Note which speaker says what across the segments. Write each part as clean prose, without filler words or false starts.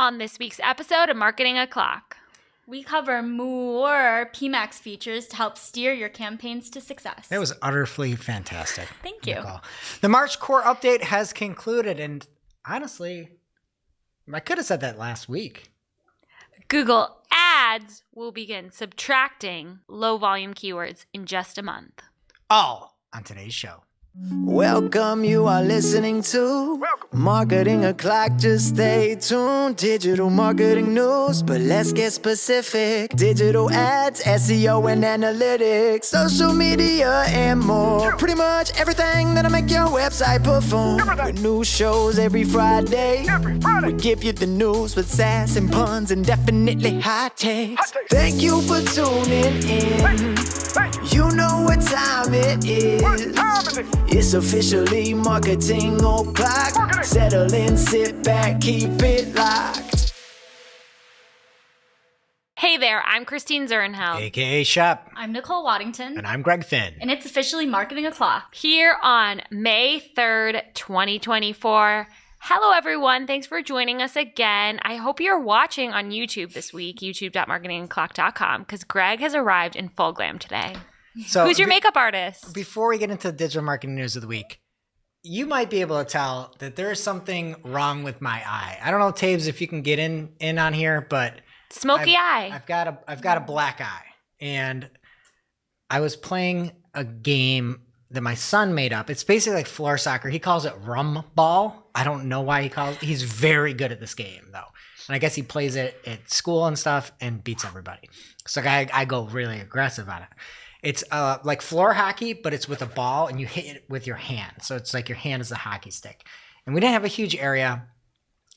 Speaker 1: On this week's episode of Marketing O'Clock,
Speaker 2: we cover more PMAX features to help steer your campaigns to success.
Speaker 3: That was utterly fantastic.
Speaker 2: Thank you.
Speaker 3: Nicole. The March core update has concluded, and honestly, I could have said that last week.
Speaker 1: Google Ads will begin subtracting low-volume keywords in just a month.
Speaker 3: All on today's show.
Speaker 4: Welcome, you are listening to Marketing O'Clock. Just stay tuned. Digital marketing news, but let's get specific. Digital ads, SEO and analytics, social media and more. Pretty much everything that'll make your website perform. With new shows every Friday. We give you the news with sass and puns and definitely hot takes. Thank you for tuning in. You know what time it is. It's officially Marketing O'Clock. Settle in, sit back, keep it locked.
Speaker 1: Hey there, I'm Christine Zernheld.
Speaker 3: AKA Shep.
Speaker 2: I'm Nicole Waddington.
Speaker 3: And I'm Greg Finn.
Speaker 2: And it's officially Marketing O'Clock.
Speaker 1: Here on May 3rd, 2024. Hello, everyone. Thanks for joining us again. I hope you're watching on YouTube this week, youtube.marketingoclock.com, because Greg has arrived in full glam today.
Speaker 3: So
Speaker 1: who's your makeup artist?
Speaker 3: Before we get into digital marketing news of the week, you might be able to tell that there's something wrong with my eye. I don't know, Taves, if you can get in on here, but
Speaker 1: smoky eye.
Speaker 3: I've got a black eye, and I was playing a game that my son made up. It's basically like floor soccer. He calls it rum ball. I don't know why he's very good at this game though. And I guess he plays it at school and stuff and beats everybody. So I go really aggressive on it. It's like floor hockey, but it's with a ball and you hit it with your hand. So it's like your hand is the hockey stick. And we didn't have a huge area.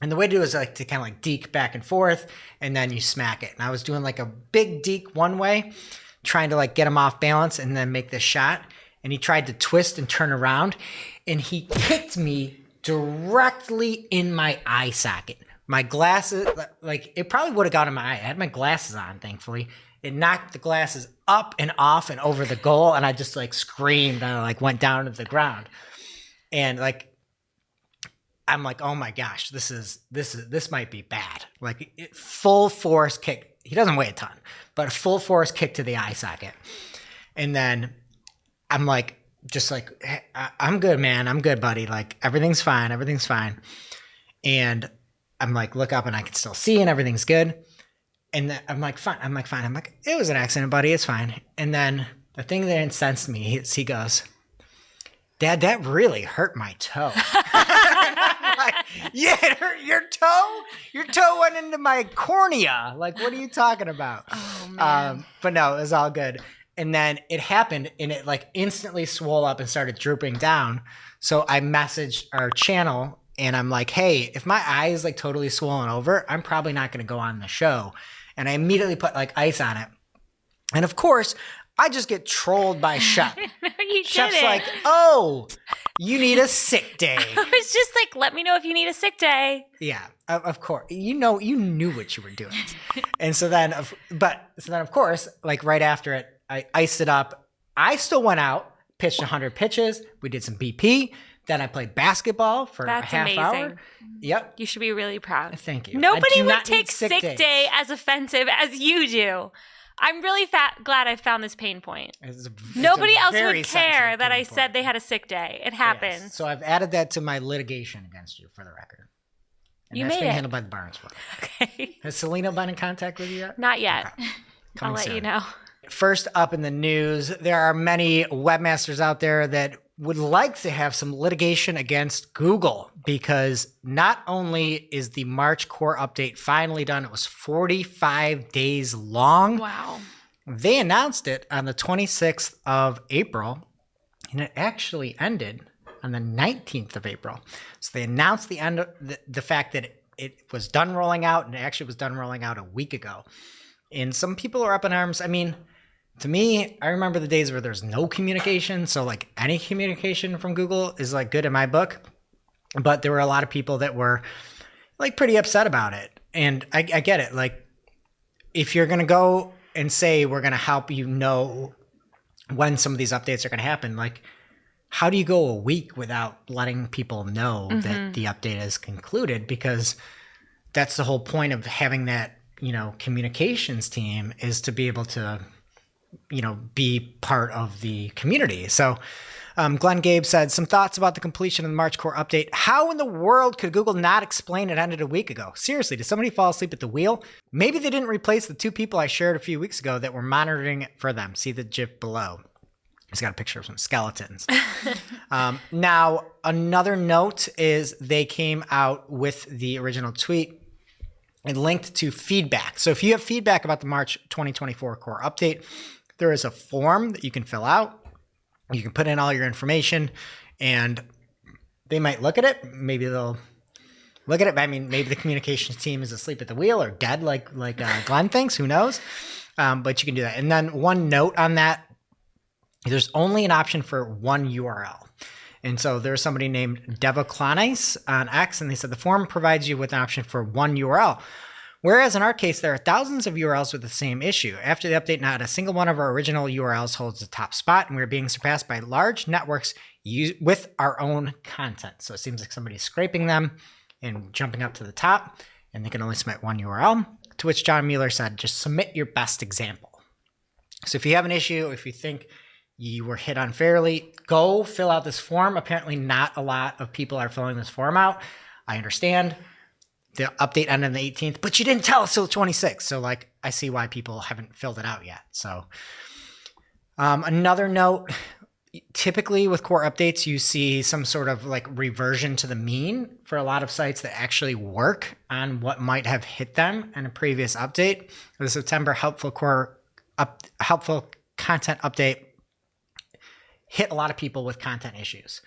Speaker 3: And the way to do it is like to kind of like deke back and forth and then you smack it. And I was doing like a big deke one way, trying to like get him off balance and then make this shot. And he tried to twist and turn around and he kicked me directly in my eye socket. My glasses, like it probably would have got in my eye. I had my glasses on, thankfully. It knocked the glasses up and off and over the goal, and I just like screamed and I like went down to the ground. And like I'm like, oh my gosh, this might be bad. Like full force kick. He doesn't weigh a ton, but a full force kick to the eye socket. And then I'm like, just like, hey, I'm good, man. I'm good, buddy. Like everything's fine. Everything's fine. And I'm like, look up and I can still see and everything's good. And then I'm like, fine. I'm like, it was an accident, buddy. It's fine. And then the thing that incensed me is he goes, Dad, that really hurt my toe. Like, yeah, it hurt your toe? Your toe went into my cornea. Like, what are you talking about?
Speaker 1: Oh, man.
Speaker 3: But no, it was all good. And then it happened and it like instantly swole up and started drooping down. So I messaged our channel and I'm like, hey, if my eye is like totally swollen over, I'm probably not going to go on the show. And I immediately put like ice on it. And of course, I just get trolled by Shep.
Speaker 1: No, you
Speaker 3: Shep's
Speaker 1: didn't.
Speaker 3: like, oh, you need a sick day.
Speaker 1: I was just like, let me know if you need a sick day.
Speaker 3: Yeah, of course. You knew what you were doing. And so then, of course, like right after it, I iced it up. I still went out, pitched 100 pitches. We did some BP. Then I played basketball for a half hour. Yep.
Speaker 1: You should be really proud.
Speaker 3: Thank you.
Speaker 1: Nobody would take sick day as offensive as you do. I'm really glad I found this pain point. Nobody else would care that I said they had a sick day. It happens.
Speaker 3: Yes. So I've added that to my litigation against you for the record. And
Speaker 1: you
Speaker 3: that's
Speaker 1: made
Speaker 3: being
Speaker 1: it.
Speaker 3: handled by the Barnes Club.
Speaker 1: Okay.
Speaker 3: Has Selena been in contact with you yet?
Speaker 1: Not yet.
Speaker 3: Okay.
Speaker 1: I'll let you know.
Speaker 3: First up in the news, there are many webmasters out there that would like to have some litigation against Google because not only is the March core update finally done, it was 45 days long.
Speaker 1: Wow.
Speaker 3: They announced it on the 26th of April, and it actually ended on the 19th of April. So they announced the end of the fact that it was done rolling out, and it actually was done rolling out a week ago. And some people are up in arms. I mean, to me, I remember the days where there's no communication. So like any communication from Google is like good in my book. But there were a lot of people that were like pretty upset about it. And I get it. Like if you're going to go and say, we're going to help you know when some of these updates are going to happen, like how do you go a week without letting people know that the update is concluded? Because that's the whole point of having that, communications team, is to be able to, be part of the community. So Glenn Gabe said, some thoughts about the completion of the March core update. How in the world could Google not explain it ended a week ago? Seriously, did somebody fall asleep at the wheel? Maybe they didn't replace the 2 people I shared a few weeks ago that were monitoring it for them. See the GIF below. He's got a picture of some skeletons. Now, another note is they came out with the original tweet and linked to feedback. So if you have feedback about the March 2024 core update, there is a form that you can fill out. You can put in all your information, and they might look at it. Maybe they'll look at it. I mean, maybe the communications team is asleep at the wheel or dead, like Glenn thinks. Who knows? But you can do that. And then one note on that: there's only an option for one URL. And so there's somebody named Devoklanis on X, and they said the form provides you with an option for one URL. Whereas in our case, there are thousands of URLs with the same issue. After the update, not a single one of our original URLs holds the top spot, and we're being surpassed by large networks with our own content. So it seems like somebody's scraping them and jumping up to the top, and they can only submit one URL, to which John Mueller said, just submit your best example. So if you have an issue, if you think you were hit unfairly, go fill out this form. Apparently not a lot of people are filling this form out. I understand. The update ended on the 18th, but you didn't tell us till the 26th. So I see why people haven't filled it out yet. So another note, typically with core updates, you see some sort of reversion to the mean for a lot of sites that actually work on what might have hit them in a previous update. The September helpful content update hit a lot of people with content issues.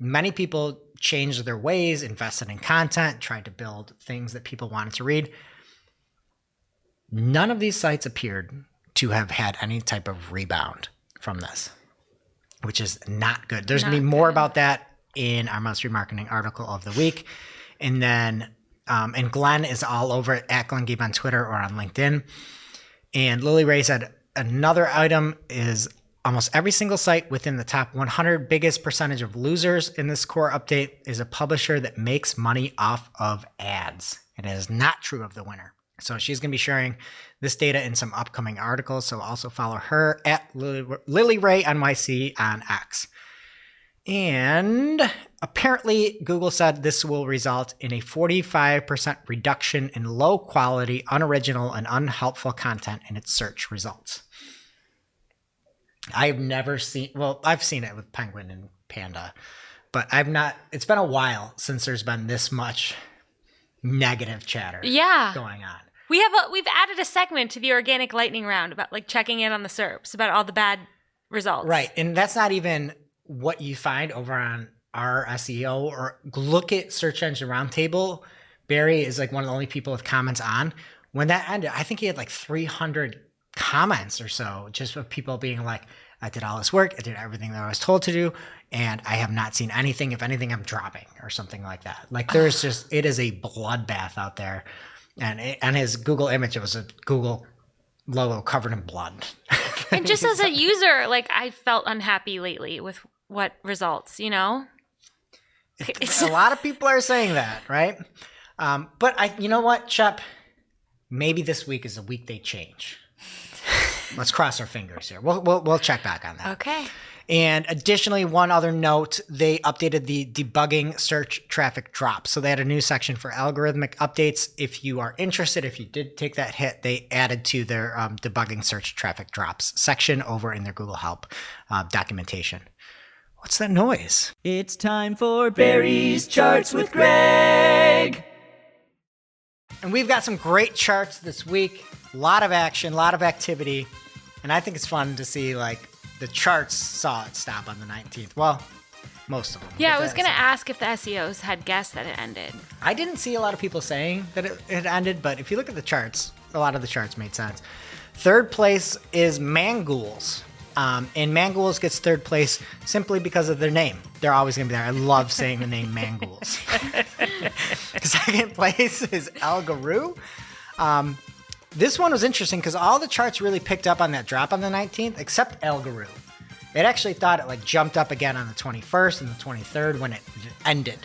Speaker 3: Many people changed their ways, invested in content, tried to build things that people wanted to read. None of these sites appeared to have had any type of rebound from this, which is not good. There's going to be more about that in our Must Read Marketing article of the week. And then, and Glenn is all over it, at Glenn Gabe on Twitter or on LinkedIn. And Lily Ray said another item is almost every single site within the top 100 biggest percentage of losers in this core update is a publisher that makes money off of ads. It is not true of the winner. So she's going to be sharing this data in some upcoming articles. So also follow her at Lily Ray NYC on X. And apparently Google said this will result in a 45% reduction in low quality, unoriginal, and unhelpful content in its search results. I've never seen, I've seen it with Penguin and Panda, but it's been a while since there's been this much negative chatter going on.
Speaker 1: We've added a segment to the organic lightning round about checking in on the SERPs, about all the bad results.
Speaker 3: Right. And that's not even what you find over on our SEO, or look at Search Engine Roundtable. Barry is one of the only people with comments on. When that ended, I think he had 300 comments or so, just of people being like, I did all this work, I did everything that I was told to do, and I have not seen anything. If anything, I'm dropping or something like that. There's it is a bloodbath out there. And his Google image, it was a Google logo covered in blood.
Speaker 1: And just as a user, I felt unhappy lately with what results,
Speaker 3: A lot of people are saying that, right? But you know what, Shep? Maybe this week is the week they change. Let's cross our fingers here. We'll check back on that.
Speaker 1: Okay.
Speaker 3: And additionally, one other note, they updated the debugging search traffic drops. So they had a new section for algorithmic updates. If you are interested, if you did take that hit, they added to their debugging search traffic drops section over in their Google Help documentation. What's that noise?
Speaker 5: It's time for Barry's Charts with Greg.
Speaker 3: And we've got some great charts this week. A lot of action, a lot of activity. And I think it's fun to see the charts saw it stop on the 19th. Well, most of them.
Speaker 1: Yeah, I was going to ask if the SEOs had guessed that it ended.
Speaker 3: I didn't see a lot of people saying that it ended, but if you look at the charts, a lot of the charts made sense. Third place is Mangools. And Mangools gets third place simply because of their name. They're always going to be there. I love saying the name Mangools. Second place is El Guru. This one was interesting because all the charts really picked up on that drop on the 19th, except El Guru. It actually thought it jumped up again on the 21st and the 23rd when it ended.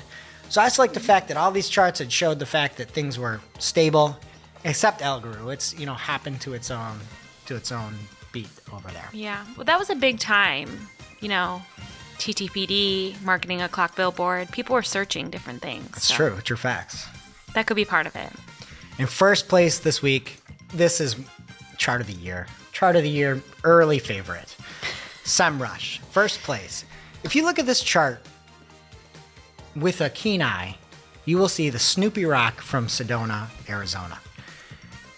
Speaker 3: So I just like the fact that all these charts had showed the fact that things were stable, except Elgaru. It's happened to its own beat over there.
Speaker 1: Yeah. Well, that was a big time. TTPD, marketing a clock billboard. People were searching different things.
Speaker 3: It's true. True facts.
Speaker 1: That could be part of it.
Speaker 3: In first place this week, this is chart of the year. Chart of the year, early favorite. SEMrush, first place. If you look at this chart with a keen eye, you will see the Snoopy rock from Sedona, Arizona.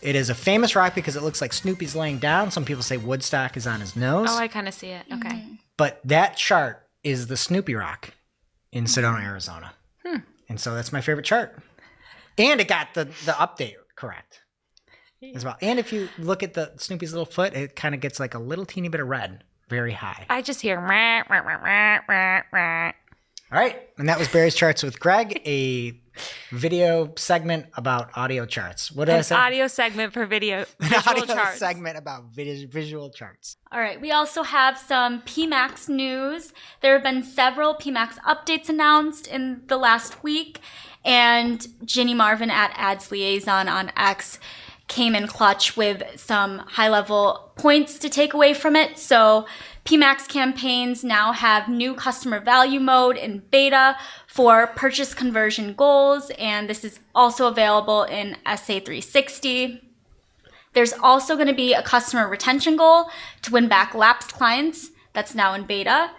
Speaker 3: It is a famous rock because it looks like Snoopy's laying down. Some people say Woodstock is on his nose.
Speaker 1: Oh, I kind of see it. Okay.
Speaker 3: But that chart is the Snoopy rock in Sedona, Arizona. And so that's my favorite chart. And it got the update correct as well. And if you look at the Snoopy's little foot, it kind of gets like a little teeny bit of red very high.
Speaker 1: I just hear rah, rah, rah, rah, rah, rah.
Speaker 3: All right. And that was Barry's Charts with Greg, a video segment about audio charts. What did I say?
Speaker 1: An audio segment for visual charts.
Speaker 3: Segment about visual charts.
Speaker 2: All right, we also have some PMAX news. There have been several PMAX updates announced in the last week, and Ginny Marvin at Ads Liaison on X came in clutch with some high-level points to take away from it. So PMAX campaigns now have new customer value mode in beta for purchase conversion goals, and this is also available in SA360. There's also going to be a customer retention goal to win back lapsed clients. That's now in beta.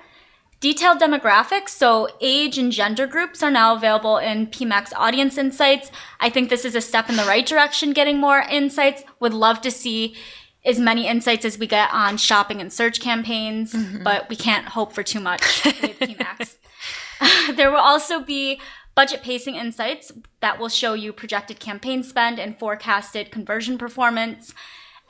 Speaker 2: Detailed demographics, so age and gender groups, are now available in PMAX Audience Insights. I think this is a step in the right direction, getting more insights. Would love to see as many insights as we get on shopping and search campaigns, but we can't hope for too much with PMAX. There will also be budget pacing insights that will show you projected campaign spend and forecasted conversion performance.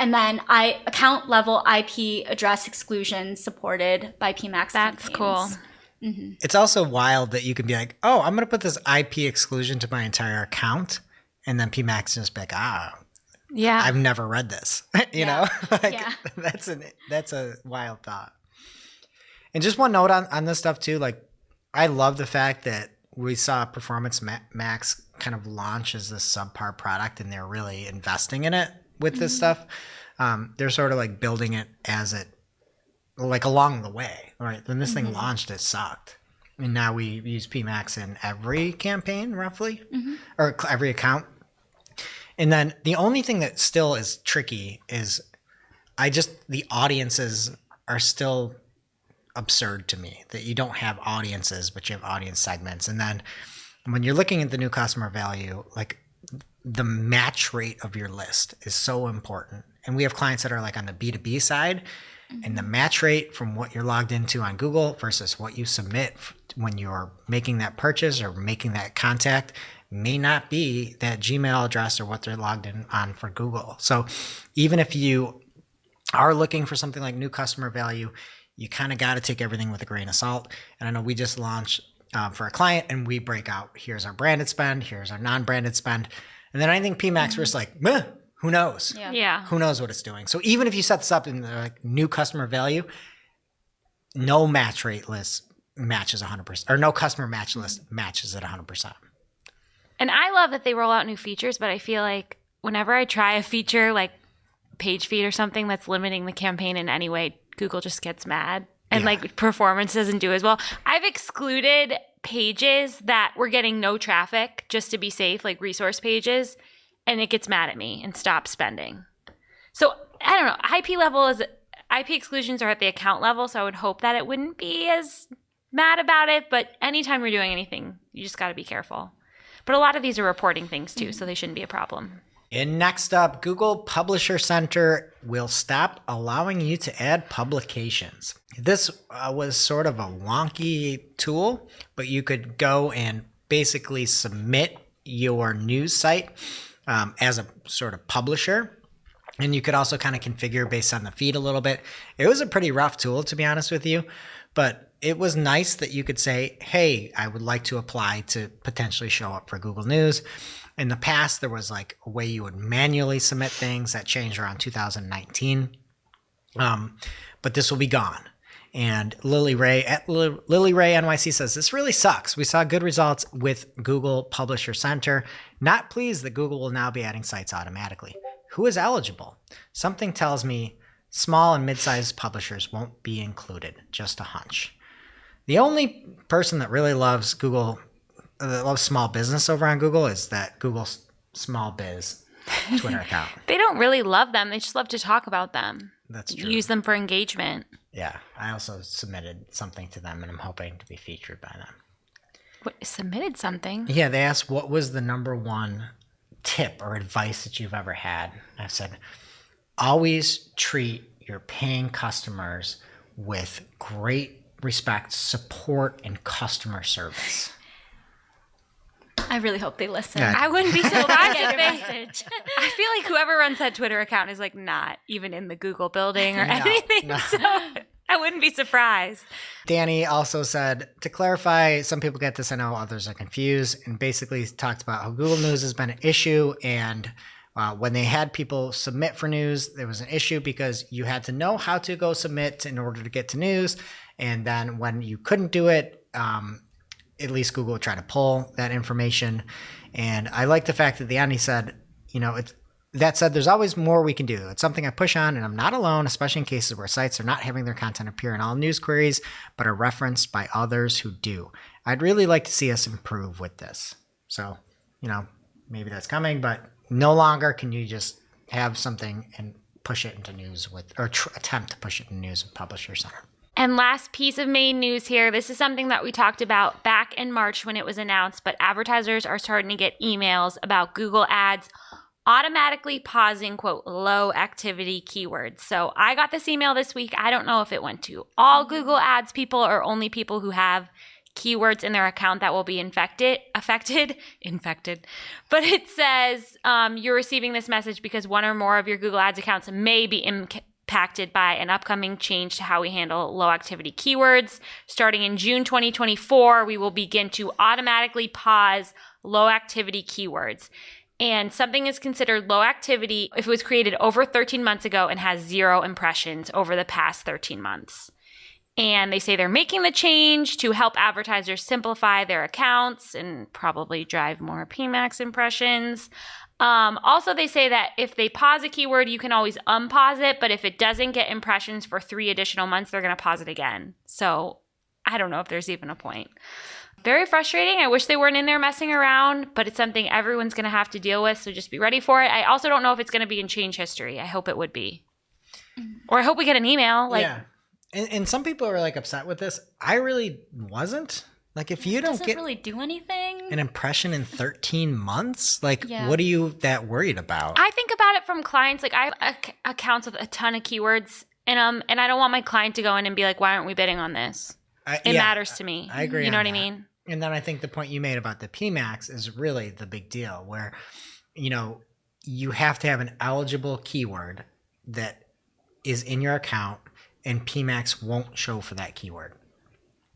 Speaker 2: And then account level IP address exclusions supported by PMAX
Speaker 1: That's
Speaker 2: campaigns.
Speaker 1: cool.
Speaker 3: It's also wild that you can be like, oh, I'm going to put this IP exclusion to my entire account. And then PMAX just be like,
Speaker 1: Yeah.
Speaker 3: I've never read this. you know,
Speaker 2: Yeah.
Speaker 3: that's a wild thought. And just one note on this stuff too. Like, I love the fact that we saw Performance Max kind of launch as this subpar product, and they're really investing in it with this stuff. They're sort of like building it as it, like, along the way, right? When this thing launched, it sucked. And now we use PMAX in every campaign, roughly, or every account. And then the only thing that still is tricky is the audiences are still absurd to me, that you don't have audiences, but you have audience segments. And then when you're looking at the new customer value, like, the match rate of your list is so important. And we have clients that are like on the B2B side, and the match rate from what you're logged into on Google versus what you submit when you're making that purchase or making that contact may not be that Gmail address or what they're logged in on for Google. So even if you are looking for something like new customer value, you kind of got to take everything with a grain of salt. And I know we just launched for a client, and we break out, here's our branded spend, here's our non-branded spend. And then I think PMAX was like, meh, who knows?
Speaker 1: Yeah.
Speaker 3: Who knows what it's doing? So even if you set this up in like new customer value, no match rate list matches 100%, or no customer match list matches at 100%.
Speaker 1: And I love that they roll out new features, but I feel like whenever I try a feature like page feed or something that's limiting the campaign in any way, Google just gets mad. And like performance doesn't do as well. I've excluded pages that were getting no traffic just to be safe, like resource pages, and it gets mad at me and stops spending. So I don't know. IP exclusions are at the account level, so I would hope that it wouldn't be as mad about it. But anytime you're doing anything, you just got to be careful. But a lot of these are reporting things too, so they shouldn't be a problem.
Speaker 3: And next up, Google Publisher Center will stop allowing you to add publications. This was sort of a wonky tool, but you could go and basically submit your news site as a sort of publisher. And you could also kind of configure based on the feed a little bit. It was a pretty rough tool, to be honest with you, but it was nice that you could say, hey, I would like to apply to potentially show up for Google News. In the past, there was like a way you would manually submit things that changed around 2019. But this will be gone. And Lily Ray at Lily Ray NYC says, this really sucks. We saw good results with Google Publisher Center. Not pleased that Google will now be adding sites automatically. Who is eligible? Something tells me small and mid-sized publishers won't be included. Just a hunch. The only person that really loves Google, that loves small business over on Google is that Google Small Biz Twitter account.
Speaker 1: They don't really love them. They just love to talk about them.
Speaker 3: That's true.
Speaker 1: Use them for engagement.
Speaker 3: Yeah, I also submitted something to them, and I'm hoping to be featured by them.
Speaker 1: What, submitted something?
Speaker 3: Yeah, they asked what was the number one tip or advice that you've ever had. I said, always treat your paying customers with great respect, support, and customer service.
Speaker 2: I really hope they listen.
Speaker 3: Yeah.
Speaker 1: I wouldn't be surprised
Speaker 2: Get
Speaker 1: if
Speaker 2: your
Speaker 1: they...
Speaker 2: message.
Speaker 1: I feel like whoever runs that Twitter account is like not even in the Google building or
Speaker 3: No,
Speaker 1: anything.
Speaker 3: no.
Speaker 1: So I wouldn't be surprised.
Speaker 3: Danny also said, to clarify, some people get this, I know others are confused, and basically talked about how Google News has been an issue, and when they had people submit for news, there was an issue because you had to know how to go submit in order to get to news, and then when you couldn't do it, at least Google would try to pull that information. And I like the fact that at the end he said, that said, there's always more we can do. It's something I push on, and I'm not alone, especially in cases where sites are not having their content appear in all news queries, but are referenced by others who do. I'd really like to see us improve with this. So, maybe that's coming, but no longer can you just have something and push it into news attempt to push it into news with Publisher Center.
Speaker 1: And last piece of main news here. This is something that we talked about back in March when it was announced, but advertisers are starting to get emails about Google Ads automatically pausing, quote, low activity keywords. So I got this email this week. I don't know if it went to all Google Ads people or only people who have keywords in their account that will be affected. But it says you're receiving this message because one or more of your Google Ads accounts may be impacted by an upcoming change to how we handle low activity keywords. Starting in June 2024, we will begin to automatically pause low activity keywords. And something is considered low activity if it was created over 13 months ago and has 0 impressions over the past 13 months. And they say they're making the change to help advertisers simplify their accounts and probably drive more PMAX impressions. Also, they say that if they pause a keyword, you can always unpause it. But if it doesn't get impressions for 3 additional months, they're going to pause it again. So I don't know if there's even a point. Very frustrating. I wish they weren't in there messing around, but it's something everyone's going to have to deal with, so just be ready for it. I also don't know if it's going to be in change history. I hope it would be. Or I hope we get an email.
Speaker 3: Yeah. And some people are upset with this. I really wasn't. If you don't get
Speaker 2: really do anything.
Speaker 3: an impression in 13 months,
Speaker 2: Yeah.
Speaker 3: what are you that worried about?
Speaker 1: I think about it from clients. I have accounts with a ton of keywords in them, and I don't want my client to go in and be like, why aren't we bidding on this? It matters to me.
Speaker 3: I agree.
Speaker 1: You know
Speaker 3: on
Speaker 1: what I
Speaker 3: that.
Speaker 1: mean?
Speaker 3: And then I think the point you made about the PMAX is really the big deal where, you have to have an eligible keyword that is in your account and PMAX won't show for that keyword.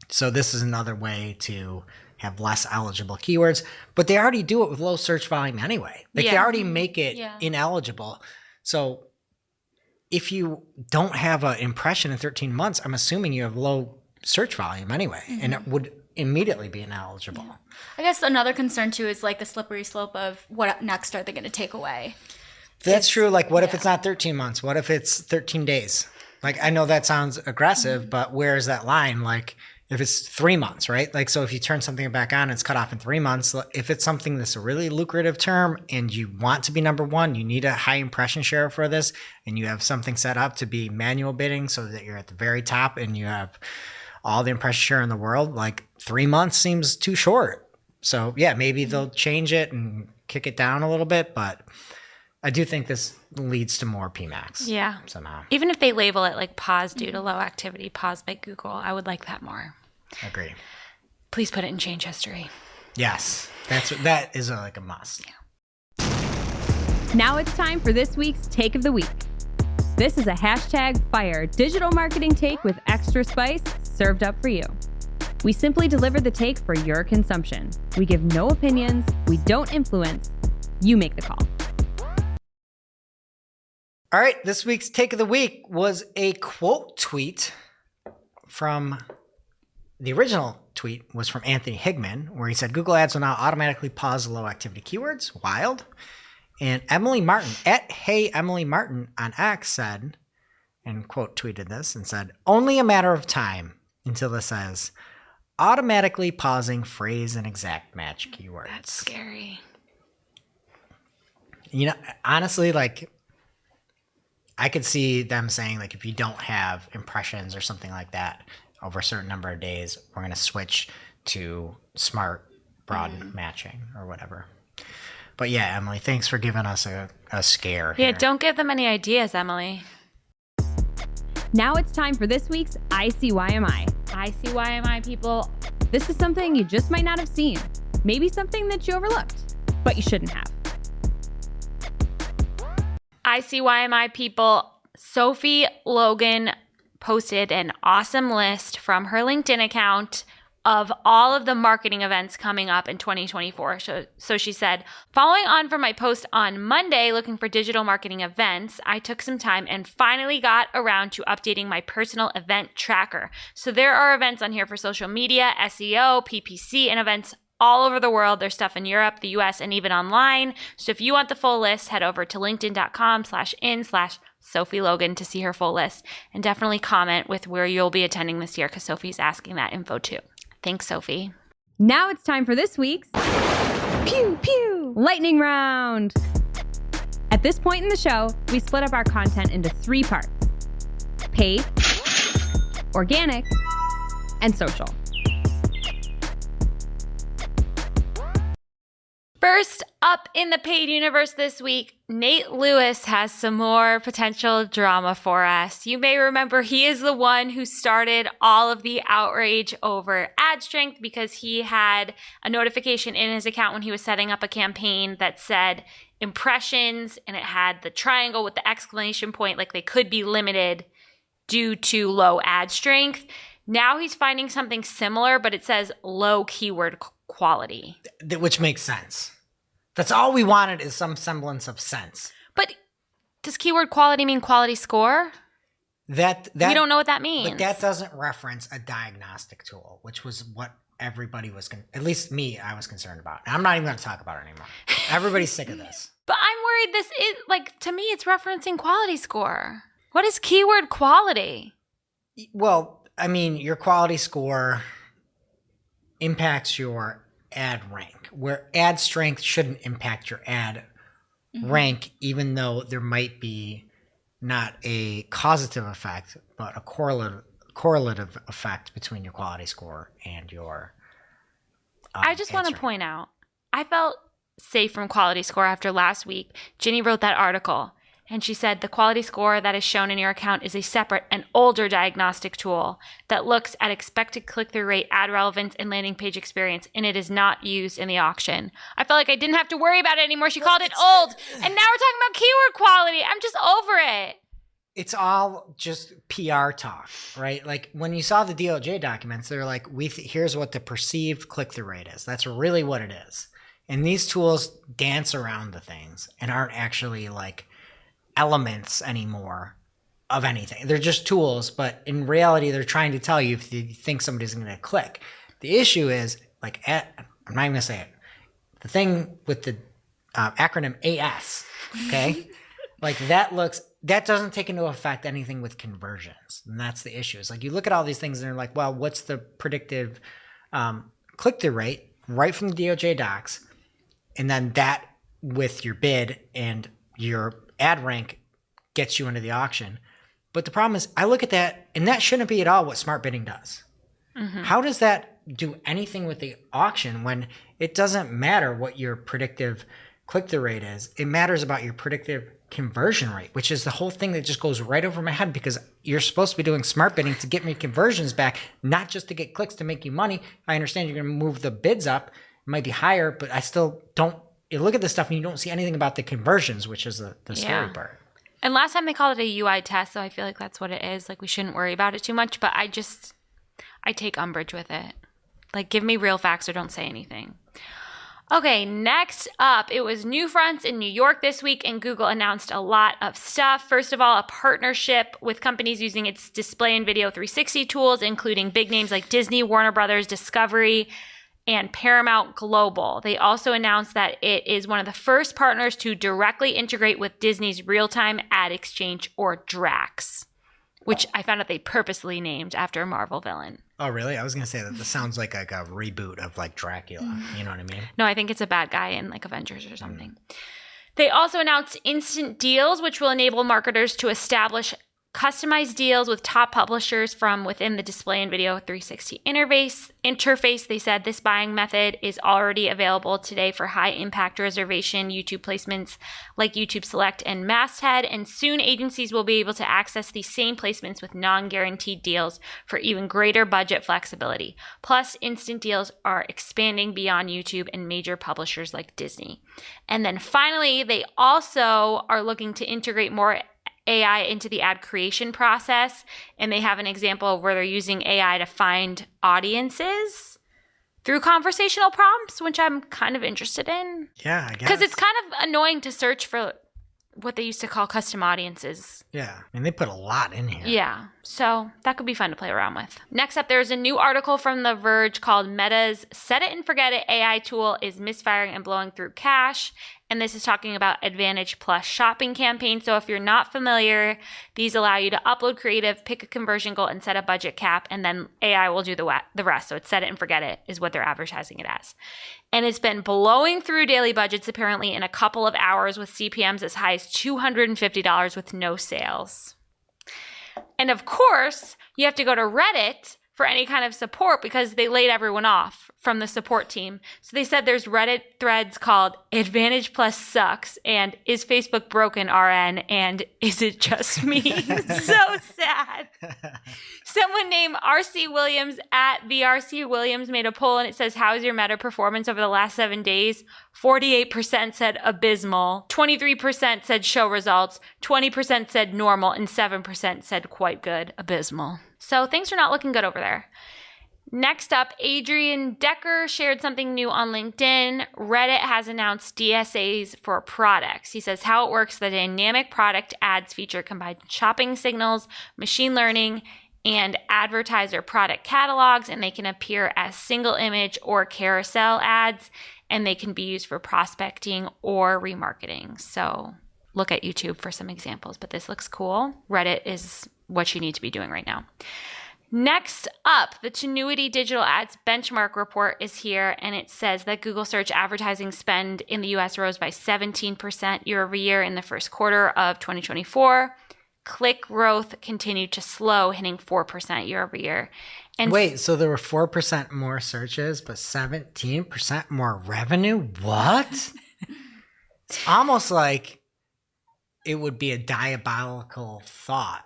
Speaker 3: So this is another way to have less eligible keywords, but they already do it with low search volume anyway. They already make it ineligible. So if you don't have an impression in 13 months, I'm assuming you have low search volume anyway, and it would immediately be ineligible.
Speaker 2: Yeah. I guess another concern too is the slippery slope of what next are they going to take away?
Speaker 3: That's true. What if it's not 13 months? What if it's 13 days? I know that sounds aggressive, but where is that line? If it's 3 months, right? So if you turn something back on, it's cut off in 3 months. If it's something that's a really lucrative term and you want to be number one, you need a high impression share for this, and you have something set up to be manual bidding so that you're at the very top and you have all the impression share in the world. 3 months seems too short. So yeah, maybe they'll change it and kick it down a little bit, but I do think this leads to more PMAX.
Speaker 1: Yeah.
Speaker 3: Somehow.
Speaker 1: Even if they label it pause due to low activity, pause by Google, I would like that more.
Speaker 3: Agree.
Speaker 1: Please put it in change history.
Speaker 3: Yes. That is a must.
Speaker 1: Yeah.
Speaker 6: Now it's time for this week's Take of the Week. This is a #fire digital marketing take with extra spice served up for you. We simply deliver the take for your consumption. We give no opinions. We don't influence. You make the call.
Speaker 3: All right. This week's Take of the Week was a quote tweet from the original tweet was from Anthony Higman, where he said Google Ads will now automatically pause low activity keywords. Wild. And Emily Martin at Hey Emily Martin on X said, and quote tweeted this and said, only a matter of time until this says automatically pausing phrase and exact match keywords.
Speaker 1: That's scary.
Speaker 3: You know, honestly, like, I could see them saying, like, if you don't have impressions or something like that over a certain number of days, we're going to switch to smart broad matching or whatever. But yeah, Emily, thanks for giving us a scare
Speaker 1: Yeah,
Speaker 3: here.
Speaker 1: don't give them any ideas, Emily.
Speaker 6: Now it's time for this week's ICYMI.
Speaker 1: ICYMI people.
Speaker 6: This is something you just might not have seen. Maybe something that you overlooked, but you shouldn't have.
Speaker 1: ICYMI people, Sophie Logan posted an awesome list from her LinkedIn account of all of the marketing events coming up in 2024. So she said, following on from my post on Monday looking for digital marketing events, I took some time and finally got around to updating my personal event tracker. So there are events on here for social media, SEO, PPC, and events all over the world. There's stuff in Europe, the US, and even online. So if you want the full list, head over to linkedin.com/in/Sophie Logan to see her full list. And definitely comment with where you'll be attending this year because Sophie's asking that info too. Thanks, Sophie.
Speaker 6: Now it's time for this week's Pew Pew Lightning Round. At this point in the show, we split up our content into 3 parts: paid, organic, and social.
Speaker 1: First up in the paid universe this week, Nate Lewis has some more potential drama for us. You may remember he is the one who started all of the outrage over ad strength because he had a notification in his account when he was setting up a campaign that said impressions, and it had the triangle with the exclamation point, like they could be limited due to low ad strength. Now he's finding something similar, but it says low keyword quality.
Speaker 3: Which makes sense. That's all we wanted, is some semblance of sense.
Speaker 1: But does keyword quality mean quality score?
Speaker 3: That
Speaker 1: We don't know what that means.
Speaker 3: But that doesn't reference a diagnostic tool, which was what everybody was, at least me, I was concerned about. And I'm not even going to talk about it anymore. Everybody's sick of this.
Speaker 1: But I'm worried this is, like, to me, it's referencing quality score. What is keyword quality?
Speaker 3: Well, I mean, your quality score impacts your ad rank, where ad strength shouldn't impact your ad rank, even though there might be not a causative effect, but a correlative effect between your quality score and your
Speaker 1: I just
Speaker 3: ad
Speaker 1: want to
Speaker 3: strength.
Speaker 1: point out, I felt safe from quality score after last week. Ginny wrote that article, and she said the quality score that is shown in your account is a separate and older diagnostic tool that looks at expected click-through rate, ad relevance, and landing page experience, and it is not used in the auction. I felt like I didn't have to worry about it anymore. She called it old, and now we're talking about keyword quality. I'm just over it.
Speaker 3: It's all just PR talk, right? Like when you saw the DOJ documents, they're like, here's what the perceived click-through rate is. That's really what it is. And these tools dance around the things and aren't actually like elements anymore of anything. They're just tools, but in reality, they're trying to tell you if you think somebody's going to click. The issue is, like, I'm not even going to say it. The thing with the acronym AS, okay? Like that doesn't take into effect anything with conversions. And that's the issue. It's like you look at all these things and they're like, well, what's the predictive click-through rate right from the DOJ docs? And then that with your bid and your ad rank gets you into the auction. But the problem is I look at that and that shouldn't be at all what smart bidding does. How does that do anything with the auction when it doesn't matter what your predictive click-through rate is? It matters about your predictive conversion rate, which is the whole thing that just goes right over my head, because you're supposed to be doing smart bidding to get me conversions back, not just to get clicks to make you money. I understand you're going to move the bids up. It might be higher, but I still don't. You look at this stuff and you don't see anything about the conversions, which is the scary part.
Speaker 1: And last time they called it a UI test, so I feel like that's what it is. Like, we shouldn't worry about it too much, but I take umbrage with it. Like, give me real facts or don't say anything. Okay, next up, it was New Fronts in New York this week, and Google announced a lot of stuff. First of all, a partnership with companies using its display and video 360 tools, including big names like Disney, Warner Brothers, Discovery, and Paramount Global. They also announced that it is one of the first partners to directly integrate with Disney's real-time ad exchange, or DRAX, which I found out they purposely named after a Marvel villain.
Speaker 3: Oh, really? I was going to say that this sounds like a reboot of like Dracula. You know what I mean?
Speaker 1: No, I think it's a bad guy in like Avengers or something. They also announced instant deals, which will enable marketers to establish customized deals with top publishers from within the display and video 360 interface. They said this buying method is already available today for high impact reservation YouTube placements like YouTube Select and Masthead, and soon agencies will be able to access these same placements with non-guaranteed deals for even greater budget flexibility. Plus, instant deals are expanding beyond YouTube and major publishers like Disney. And then finally, they also are looking to integrate more AI into the ad creation process, and they have an example of where they're using AI to find audiences through conversational prompts, which I'm kind of interested in.
Speaker 3: Yeah, I guess.
Speaker 1: Because it's kind of annoying to search for what they used to call custom audiences.
Speaker 3: Yeah, I mean, they put a lot in here.
Speaker 1: Yeah, so that could be fun to play around with. Next up, there's a new article from The Verge called Meta's Set It and Forget It AI tool is misfiring and blowing through cash. And this is talking about Advantage Plus shopping campaigns. So if you're not familiar, these allow you to upload creative, pick a conversion goal, and set a budget cap, and then AI will do the rest. So it's set it and forget it is what they're advertising it as. And it's been blowing through daily budgets apparently in a couple of hours with CPMs as high as $250 with no sales. And of course, you have to go to Reddit for any kind of support because they laid everyone off from the support team. So they said there's Reddit threads called Advantage Plus Sucks and Is Facebook Broken RN and Is It Just Me? So sad. Someone named RC Williams at VRC Williams made a poll and it says, how's your meta performance over the last 7 days? 48% said abysmal, 23% said show results, 20% said normal, and 7% said quite good, abysmal. So things are not looking good over there. Next up, Adrian Decker shared something new on LinkedIn. Reddit has announced DSAs for products. He says how it works, the dynamic product ads feature combines shopping signals, machine learning, and advertiser product catalogs, and they can appear as single image or carousel ads, and they can be used for prospecting or remarketing. So look at YouTube for some examples, but this looks cool. Reddit is what you need to be doing right now. Next up, the Tenuity Digital Ads Benchmark Report is here, and it says that Google search advertising spend in the U.S. rose by 17% year over year in the first quarter of 2024. Click growth continued to slow, hitting 4% year over year. And
Speaker 3: wait, so there were 4% more searches, but 17% more revenue? What? It's almost like it would be a diabolical thought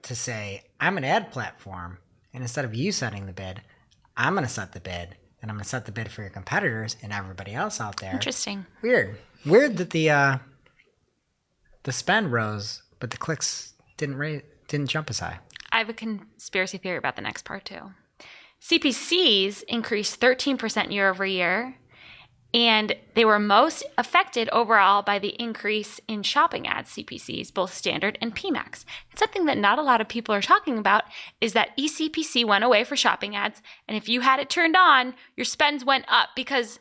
Speaker 3: to say, I'm an ad platform, and instead of you setting the bid, I'm going to set the bid, and I'm going to set the bid for your competitors and everybody else out there.
Speaker 1: Interesting.
Speaker 3: Weird that the spend rose, but the clicks didn't jump as high.
Speaker 1: I have a conspiracy theory about the next part too. CPCs increased 13% year over year, and they were most affected overall by the increase in shopping ads CPCs, both standard and PMAX. And something that not a lot of people are talking about is that eCPC went away for shopping ads, and if you had it turned on, your spends went up because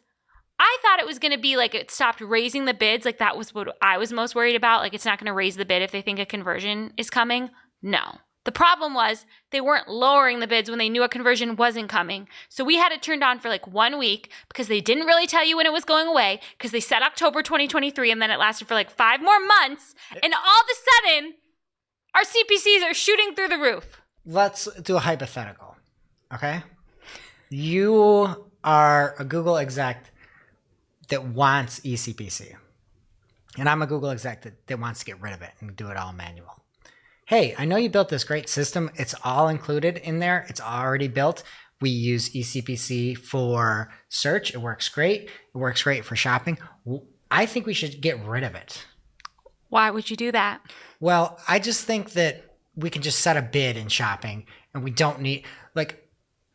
Speaker 1: I thought it was going to be like it stopped raising the bids. Like that was what I was most worried about. Like it's not going to raise the bid if they think a conversion is coming. No. The problem was they weren't lowering the bids when they knew a conversion wasn't coming. So we had it turned on for like 1 week because they didn't really tell you when it was going away because they said October 2023 and then it lasted for like 5 more months. And all of a sudden, our CPCs are shooting through the roof.
Speaker 3: Let's do a hypothetical, okay? You are a Google exec that wants eCPC. And I'm a Google exec that wants to get rid of it and do it all manual. Hey, I know you built this great system. It's all included in there. It's already built. We use eCPC for search. It works great. It works great for shopping. I think we should get rid of it.
Speaker 1: Why would you do that?
Speaker 3: Well, I just think that we can just set a bid in shopping and we don't need, like,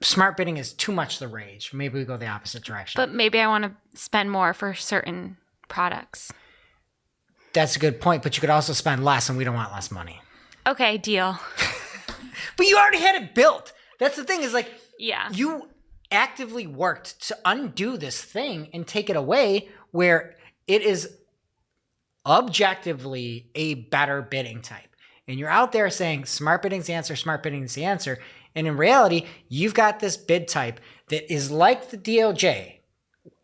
Speaker 3: smart bidding is too much the rage. Maybe we go the opposite direction.
Speaker 1: But maybe I want to spend more for certain products.
Speaker 3: That's a good point, but you could also spend less, and we don't want less money.
Speaker 1: Okay, deal.
Speaker 3: But you already had it built. That's the thing is like,
Speaker 1: Yeah.
Speaker 3: you actively worked to undo this thing and take it away where it is objectively a better bidding type. And you're out there saying smart bidding's the answer, smart bidding's the answer. And in reality, you've got this bid type that is like the DOJ.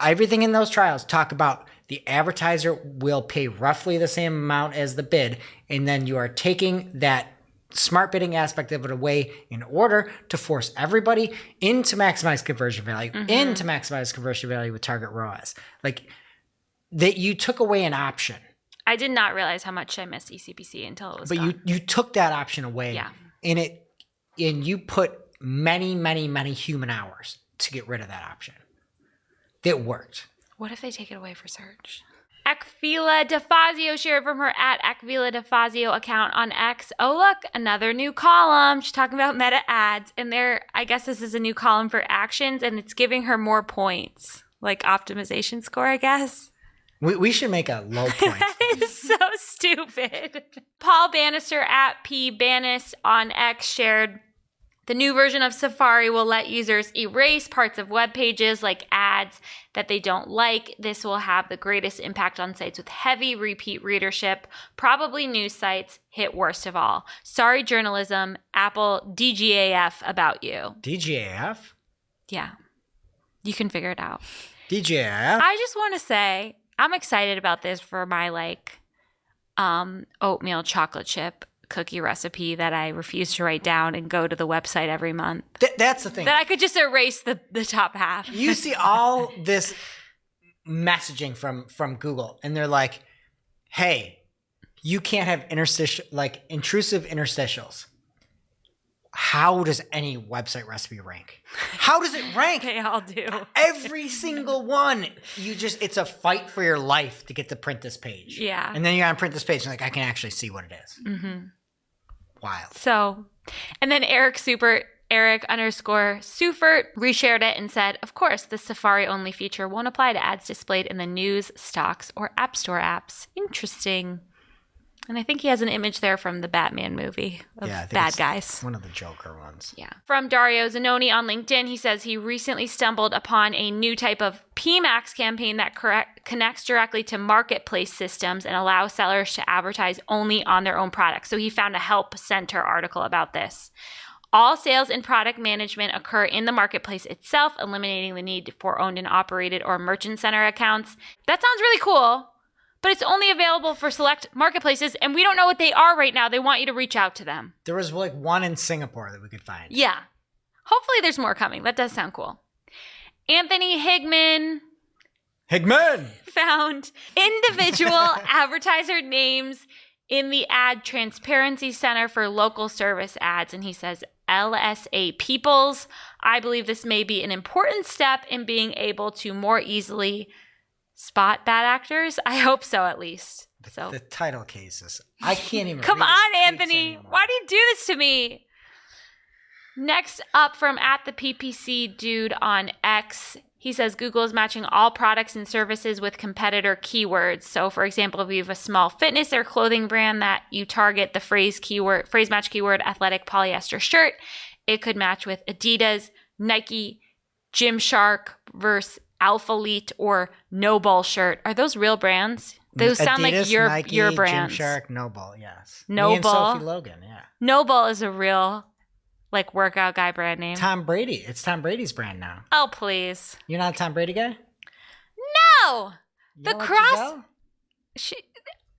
Speaker 3: Everything in those trials talk about the advertiser will pay roughly the same amount as the bid. And then you are taking that smart bidding aspect of it away in order to force everybody into maximize conversion value, into maximize conversion value with target ROAS. Like that you took away an option.
Speaker 1: I did not realize how much I missed ECPC until it was
Speaker 3: But
Speaker 1: gone.
Speaker 3: you took that option away.
Speaker 1: Yeah.
Speaker 3: And you put many, many, many human hours to get rid of that option. That worked.
Speaker 1: What if they take it away for search? Akvila DeFazio shared from her at Akvila DeFazio account on X. Oh, look, another new column. She's talking about meta ads. And I guess this is a new column for actions, and it's giving her more points. Like optimization score, I guess.
Speaker 3: We should make a low point.
Speaker 1: That is so stupid. Paul Bannister at P. Bannis on X shared the new version of Safari will let users erase parts of web pages like ads that they don't like. This will have the greatest impact on sites with heavy repeat readership. Probably news sites hit worst of all. Sorry, journalism. Apple DGAF about you.
Speaker 3: DGAF?
Speaker 1: Yeah. You can figure it out.
Speaker 3: DGAF?
Speaker 1: I just want to say I'm excited about this for my oatmeal chocolate chip cookie recipe that I refuse to write down and go to the website every month.
Speaker 3: That's the thing.
Speaker 1: That I could just erase the top half.
Speaker 3: You see all this messaging from Google, and they're like, hey, you can't have intrusive interstitials. How does any website recipe rank? How does it rank?
Speaker 1: They all do.
Speaker 3: Every single one. It's a fight for your life to get to print this page.
Speaker 1: Yeah.
Speaker 3: And then you gotta print this page, and I can actually see what it is. Mm-hmm. Wild.
Speaker 1: So, and then Eric _Sufert reshared it and said, of course, the Safari only feature won't apply to ads displayed in the news, stocks, or App Store apps. Interesting. And I think he has an image there from the Batman movie of bad guys.
Speaker 3: One of the Joker ones.
Speaker 1: Yeah. From Dario Zanoni on LinkedIn, he says he recently stumbled upon a new type of PMAX campaign that connects directly to marketplace systems and allows sellers to advertise only on their own products. So he found a Help Center article about this. All sales and product management occur in the marketplace itself, eliminating the need for owned and operated or merchant center accounts. That sounds really cool. But it's only available for select marketplaces, and we don't know what they are right now. They want you to reach out to them.
Speaker 3: There was one in Singapore that we could find.
Speaker 1: Yeah. Hopefully there's more coming. That does sound cool. Anthony Higman found individual advertiser names in the Ad Transparency Center for Local Service Ads, and he says, LSA Peoples. I believe this may be an important step in being able to more easily spot bad actors? I hope so, at least. So
Speaker 3: the title cases. I can't even
Speaker 1: Come
Speaker 3: read
Speaker 1: on,
Speaker 3: these tweets
Speaker 1: Anthony.
Speaker 3: anymore.
Speaker 1: Why do you do this to me? Next up from at the PPC dude on X, he says Google is matching all products and services with competitor keywords. So, for example, if you have a small fitness or clothing brand that you target the phrase match keyword athletic polyester shirt, it could match with Adidas, Nike, Gymshark versus Alpha Elite or Noble shirt. Are those real brands? Those sound
Speaker 3: Adidas,
Speaker 1: like your
Speaker 3: Nike,
Speaker 1: brands.
Speaker 3: Gymshark, Noble, yes.
Speaker 1: Noble.
Speaker 3: Me and Sophie Logan, yeah.
Speaker 1: Noble is a real workout guy brand name.
Speaker 3: Tom Brady. It's Tom Brady's brand now.
Speaker 1: Oh, please.
Speaker 3: You're not a Tom Brady guy?
Speaker 1: No.
Speaker 3: You
Speaker 1: The
Speaker 3: don't like
Speaker 1: cross.
Speaker 3: Giselle?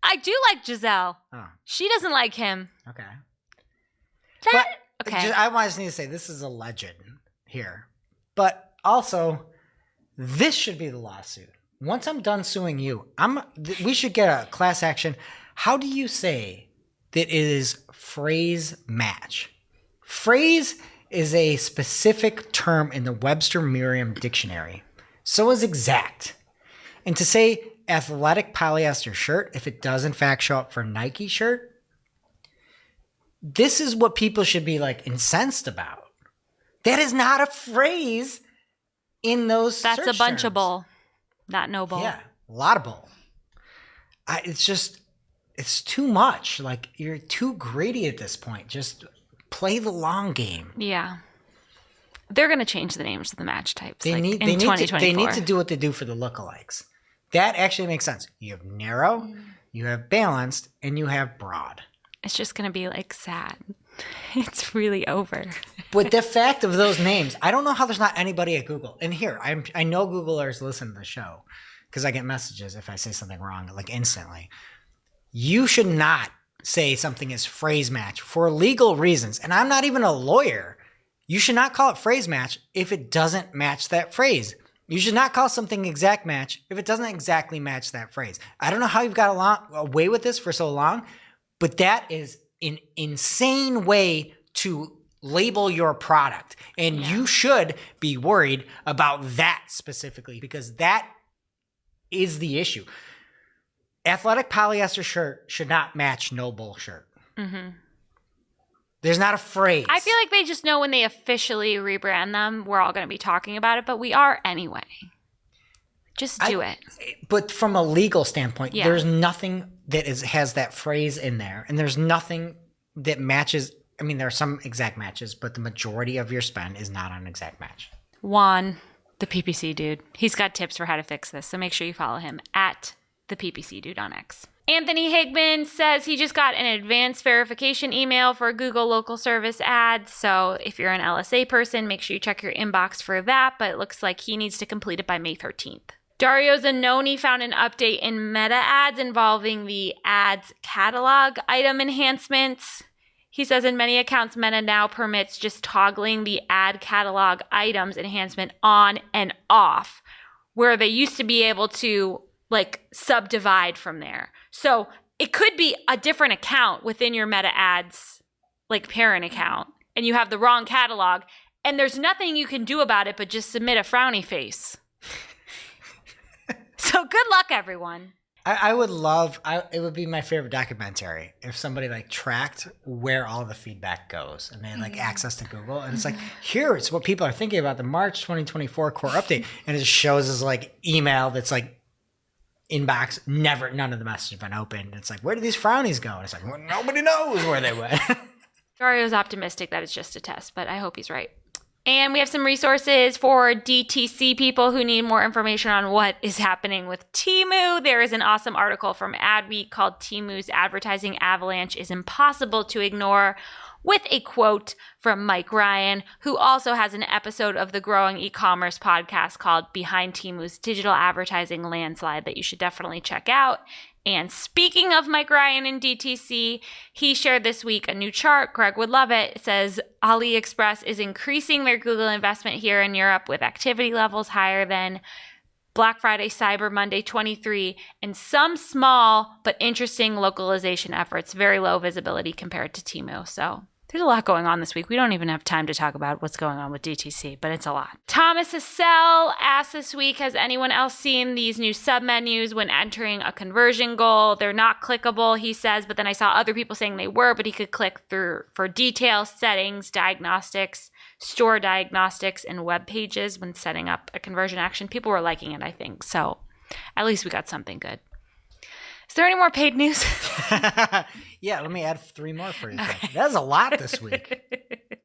Speaker 1: I do like Giselle.
Speaker 3: Oh,
Speaker 1: She doesn't like him.
Speaker 3: okay.
Speaker 1: That,
Speaker 3: But
Speaker 1: okay.
Speaker 3: I just need to say this is a legend here. But also, this should be the lawsuit. Once I'm done suing you, we should get a class action. How do you say that it is phrase match? Phrase is a specific term in the Webster Merriam Dictionary. So is exact. And to say athletic polyester shirt, if it does in fact show up for Nike shirt, this is what people should be incensed about. That is not a phrase in those
Speaker 1: That's
Speaker 3: search
Speaker 1: a bunch of
Speaker 3: terms.
Speaker 1: bull, not no bull.
Speaker 3: Yeah, a lot of bull. It's too much. Like, you're too greedy at this point. Just play the long game.
Speaker 1: Yeah. They're going to change the names of the match types
Speaker 3: They
Speaker 1: in
Speaker 3: need
Speaker 1: 2024.
Speaker 3: they need to do what they do for the lookalikes. That actually makes sense. You have narrow, you have balanced, and you have broad.
Speaker 1: It's just going to be like sad. It's really over.
Speaker 3: But the fact of those names, I don't know how there's not anybody at Google. And here, I know Googlers listen to the show because I get messages if I say something wrong, like instantly. You should not say something is phrase match for legal reasons. And I'm not even a lawyer. You should not call it phrase match if it doesn't match that phrase. You should not call something exact match if it doesn't exactly match that phrase. I don't know how you've got away with this for so long, but that is an insane way to label your product. And you should be worried about that specifically, because that is the issue. Athletic polyester shirt should not match no bull shirt. Mm-hmm. There's not a phrase.
Speaker 1: I feel like they just know when they officially rebrand them, we're all going to be talking about it, but we are anyway. Just do it.
Speaker 3: But from a legal standpoint,
Speaker 1: Yeah.
Speaker 3: there's nothing that has that phrase in there. And there's nothing that matches. I mean, there are some exact matches, but the majority of your spend is not on exact match.
Speaker 1: Juan, the PPC dude, he's got tips for how to fix this, so make sure you follow him at the PPC dude on X. Anthony Higman says he just got an advanced verification email for Google local service ads. So if you're an LSA person, make sure you check your inbox for that. But it looks like he needs to complete it by May 13th. Dario Zanoni found an update in Meta ads involving the ads catalog item enhancements. He says in many accounts, Meta now permits just toggling the ad catalog items enhancement on and off, where they used to be able to like subdivide from there. So it could be a different account within your Meta ads, like parent account, and you have the wrong catalog, and there's nothing you can do about it but just submit a frowny face. So good luck, everyone.
Speaker 3: I would love, it would be my favorite documentary if somebody like tracked where all the feedback goes and they had like access to Google. And it's like, here's what people are thinking about the March 2024 core update. And it shows us like email that's like inbox, none of the messages have been opened. It's like, where do these frownies go? And it's like, well, nobody knows where they went.
Speaker 1: Dario's optimistic that it's just a test, but I hope he's right. And we have some resources for DTC people who need more information on what is happening with Temu. There is an awesome article from Adweek called Temu's Advertising Avalanche is Impossible to Ignore, with a quote from Mike Ryan, who also has an episode of the Growing E-commerce podcast called Behind Temu's Digital Advertising Landslide that you should definitely check out. And speaking of Mike Ryan and DTC, he shared this week a new chart. Greg would love it. It says AliExpress is increasing their Google investment here in Europe with activity levels higher than Black Friday, Cyber Monday 23, and some small but interesting localization efforts. Very low visibility compared to Temu. So there's a lot going on this week. We don't even have time to talk about what's going on with DTC, but it's a lot. Thomas Hassell asked this week, has anyone else seen these new submenus when entering a conversion goal? They're not clickable, he says, but then I saw other people saying they were, but he could click through for details, settings, diagnostics, store diagnostics, and web pages when setting up a conversion action. People were liking it, I think. So at least we got something good. Is there any more paid news?
Speaker 3: Yeah, let me add 3 more for you. Okay. That's a lot this week.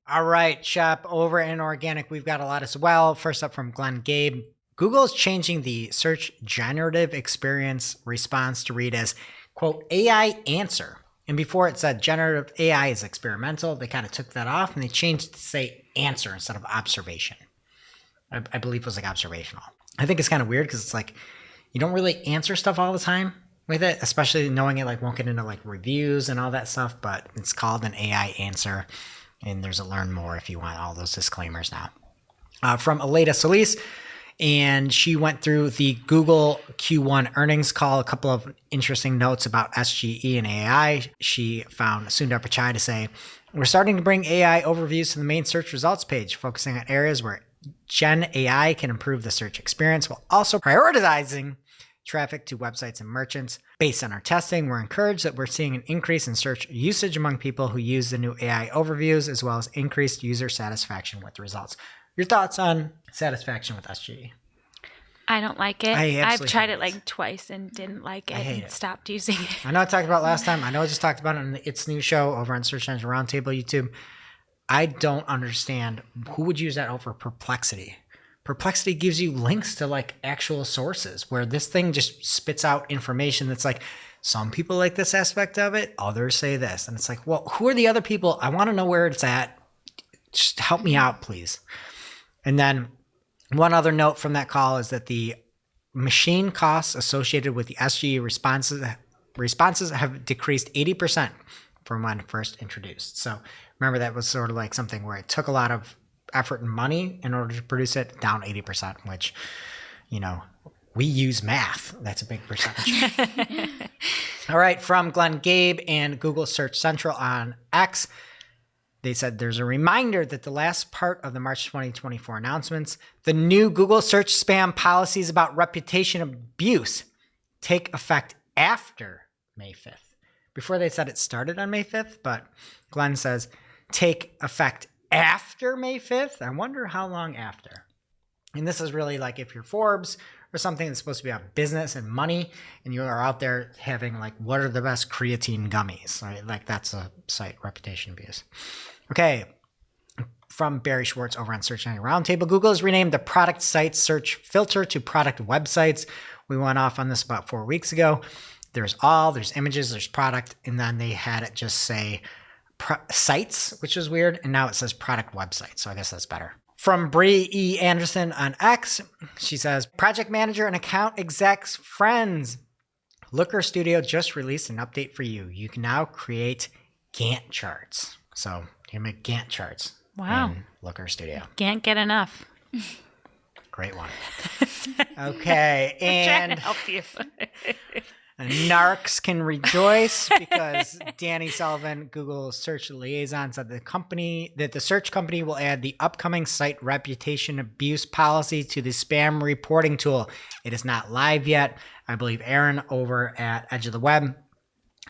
Speaker 3: All right, shop over in organic. We've got a lot as well. First up from Glenn Gabe. Google is changing the search generative experience response to read as, quote, AI answer. And before it said generative AI is experimental, they kind of took that off and they changed it to say answer instead of observation. I believe it was like observational. I think it's kind of weird because it's like you don't really answer stuff all the time with it, especially knowing it like won't get into like reviews and all that stuff, but it's called an AI answer, and there's a learn more if you want all those disclaimers now. From Aleda Solis, and she went through the Google Q1 earnings call, a couple of interesting notes about SGE and AI. She found Sundar Pichai to say, we're starting to bring AI overviews to the main search results page, focusing on areas where Gen AI can improve the search experience while also prioritizing traffic to websites and merchants. Based on our testing, we're encouraged that we're seeing an increase in search usage among people who use the new AI overviews, as well as increased user satisfaction with the results. Your thoughts on satisfaction with SGE?
Speaker 1: I don't like it.
Speaker 3: I absolutely
Speaker 1: I've tried
Speaker 3: hate
Speaker 1: it like twice and didn't like it
Speaker 3: hate
Speaker 1: and
Speaker 3: it.
Speaker 1: stopped using it.
Speaker 3: I know I talked about it last time. I know I just talked about it on the It's New show over on Search Engine Roundtable YouTube. I don't understand who would use that over Perplexity. Perplexity gives you links to like actual sources, where this thing just spits out information that's like, some people like this aspect of it, others say this. And it's like, well, who are the other people? I want to know where it's at. Just help me out, please. And then one other note from that call is that the machine costs associated with the SGE responses have decreased 80% from when first introduced. So remember, that was sort of like something where it took a lot of effort and money in order to produce it, down 80%, which, you know, we use math. That's a big percentage. All right, from Glenn Gabe and Google Search Central on X, they said there's a reminder that the last part of the March 2024 announcements, the new Google search spam policies about reputation abuse, take effect after May 5th. Before they said it started on May 5th, but Glenn says take effect after May 5th. I wonder how long after. And this is really like if you're Forbes or something that's supposed to be about business and money, and you are out there having like, what are the best creatine gummies, right? Like that's a site reputation abuse. Okay, from Barry Schwartz over on Search Engine Roundtable, Google has renamed the product site search filter to product websites. We went off on this about 4 weeks ago. There's images, there's product, and then they had it just say sites, which is weird, and now it says product website, so I guess that's better. From Bree E. Anderson on X, she says, project manager and account execs friends, Looker Studio just released an update for you. You can now create Gantt charts. So you can make Gantt charts.
Speaker 1: Wow.
Speaker 3: In Looker Studio.
Speaker 1: Can't get enough.
Speaker 3: Great one. Okay,
Speaker 1: Trying to
Speaker 3: and
Speaker 1: help you.
Speaker 3: narcs can rejoice because Danny Sullivan, Google search liaison, said the search company will add the upcoming site reputation abuse policy to the spam reporting tool. It is not live yet. I believe Aaron over at Edge of the Web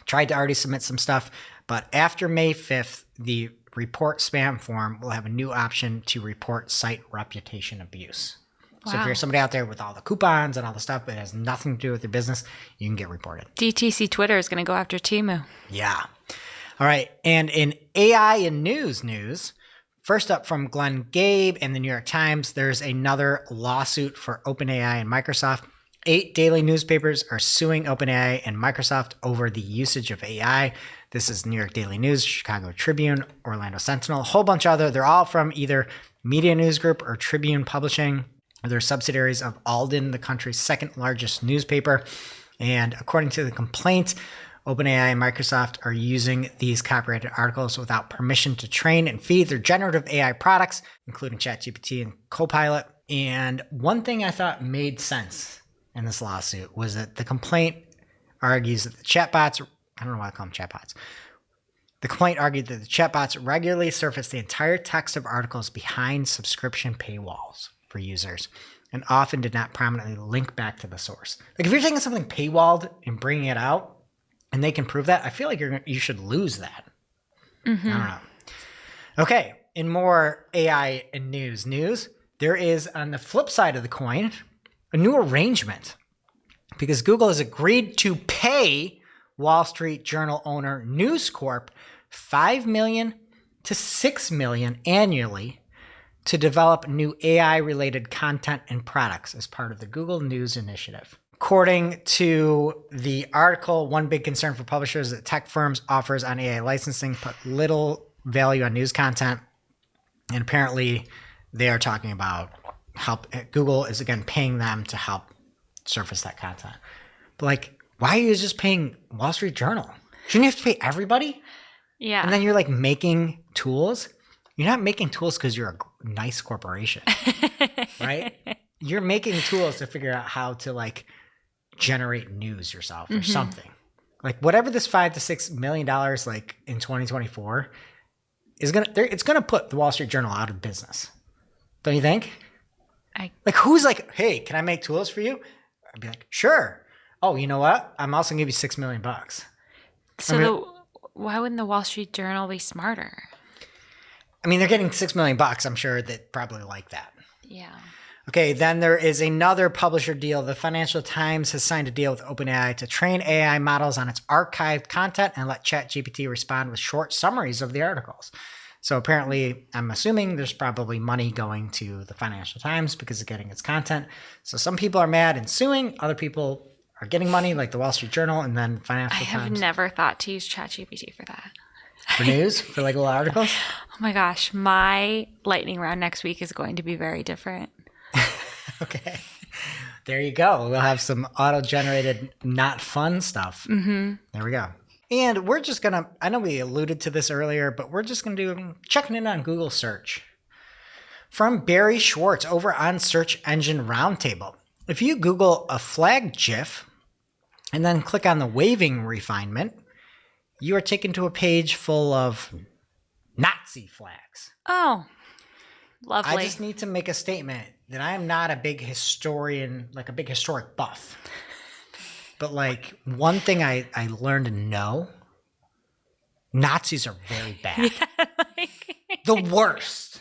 Speaker 3: tried to already submit some stuff, but after May 5th, the report spam form will have a new option to report site reputation abuse. So if
Speaker 1: Wow.
Speaker 3: you're somebody out there with all the coupons and all the stuff, but it has nothing to do with your business, you can get reported.
Speaker 1: DTC Twitter is going to go after Temu.
Speaker 3: Yeah. All right. And in AI and news, first up from Glenn Gabe and the New York Times, there's another lawsuit for OpenAI and Microsoft. 8 daily newspapers are suing OpenAI and Microsoft over the usage of AI. This is New York Daily News, Chicago Tribune, Orlando Sentinel, a whole bunch of other. They're all from either Media News Group or Tribune Publishing. They're subsidiaries of Alden, the country's second largest newspaper. And according to the complaint, OpenAI and Microsoft are using these copyrighted articles without permission to train and feed their generative AI products, including ChatGPT and Copilot. And one thing I thought made sense in this lawsuit was that the complaint argues that the chatbots, I don't know why I call them chatbots. The complaint argued that the chatbots regularly surface the entire text of articles behind subscription paywalls for users and often did not prominently link back to the source. Like if you're taking something paywalled and bringing it out and they can prove that, I feel like you should lose that. I don't know. Okay, in more AI and news, there is on the flip side of the coin a new arrangement because Google has agreed to pay Wall Street Journal owner News Corp $5 million to $6 million annually to develop new AI-related content and products as part of the Google News Initiative. According to the article, one big concern for publishers is that tech firms offers on AI licensing put little value on news content. And apparently they are talking about Google is again paying them to help surface that content. But like, why are you just paying Wall Street Journal? Shouldn't you have to pay everybody?
Speaker 1: Yeah.
Speaker 3: And then you're like making tools. You're not making tools because you're a nice corporation, right? You're making tools to figure out how to like generate news yourself or something. Like whatever this $5 to $6 million like in 2024 is it's gonna put the Wall Street Journal out of business. Don't you think? Like who's like, hey, can I make tools for you? I'd be like, sure. oh, you know what? I'm also going to give you $6 million.
Speaker 1: So why wouldn't the Wall Street Journal be smarter?
Speaker 3: I mean, they're getting $6 million. I'm sure that probably like that.
Speaker 1: Yeah.
Speaker 3: Okay, then there is another publisher deal. The Financial Times has signed a deal with OpenAI to train AI models on its archived content and let ChatGPT respond with short summaries of the articles. So apparently, I'm assuming there's probably money going to the Financial Times because of getting its content. So some people are mad and suing. Other people are getting money, like the Wall Street Journal and then Financial Times.
Speaker 1: I have never thought to use ChatGPT for that.
Speaker 3: For news? For like little articles?
Speaker 1: Oh my gosh, my lightning round next week is going to be very different.
Speaker 3: Okay. There you go. We'll have some auto-generated, not fun stuff. Mm-hmm. There we go. And we're just going to, I know we alluded to this earlier, but we're just going to do checking in on Google search. From Barry Schwartz over on Search Engine Roundtable. If you Google a flag GIF and then click on the waving refinement, you are taken to a page full of Nazi flags.
Speaker 1: Oh, lovely.
Speaker 3: I just need to make a statement that I am not a big historian, like a big historic buff. But like one thing I learned to know, Nazis are very bad. The worst.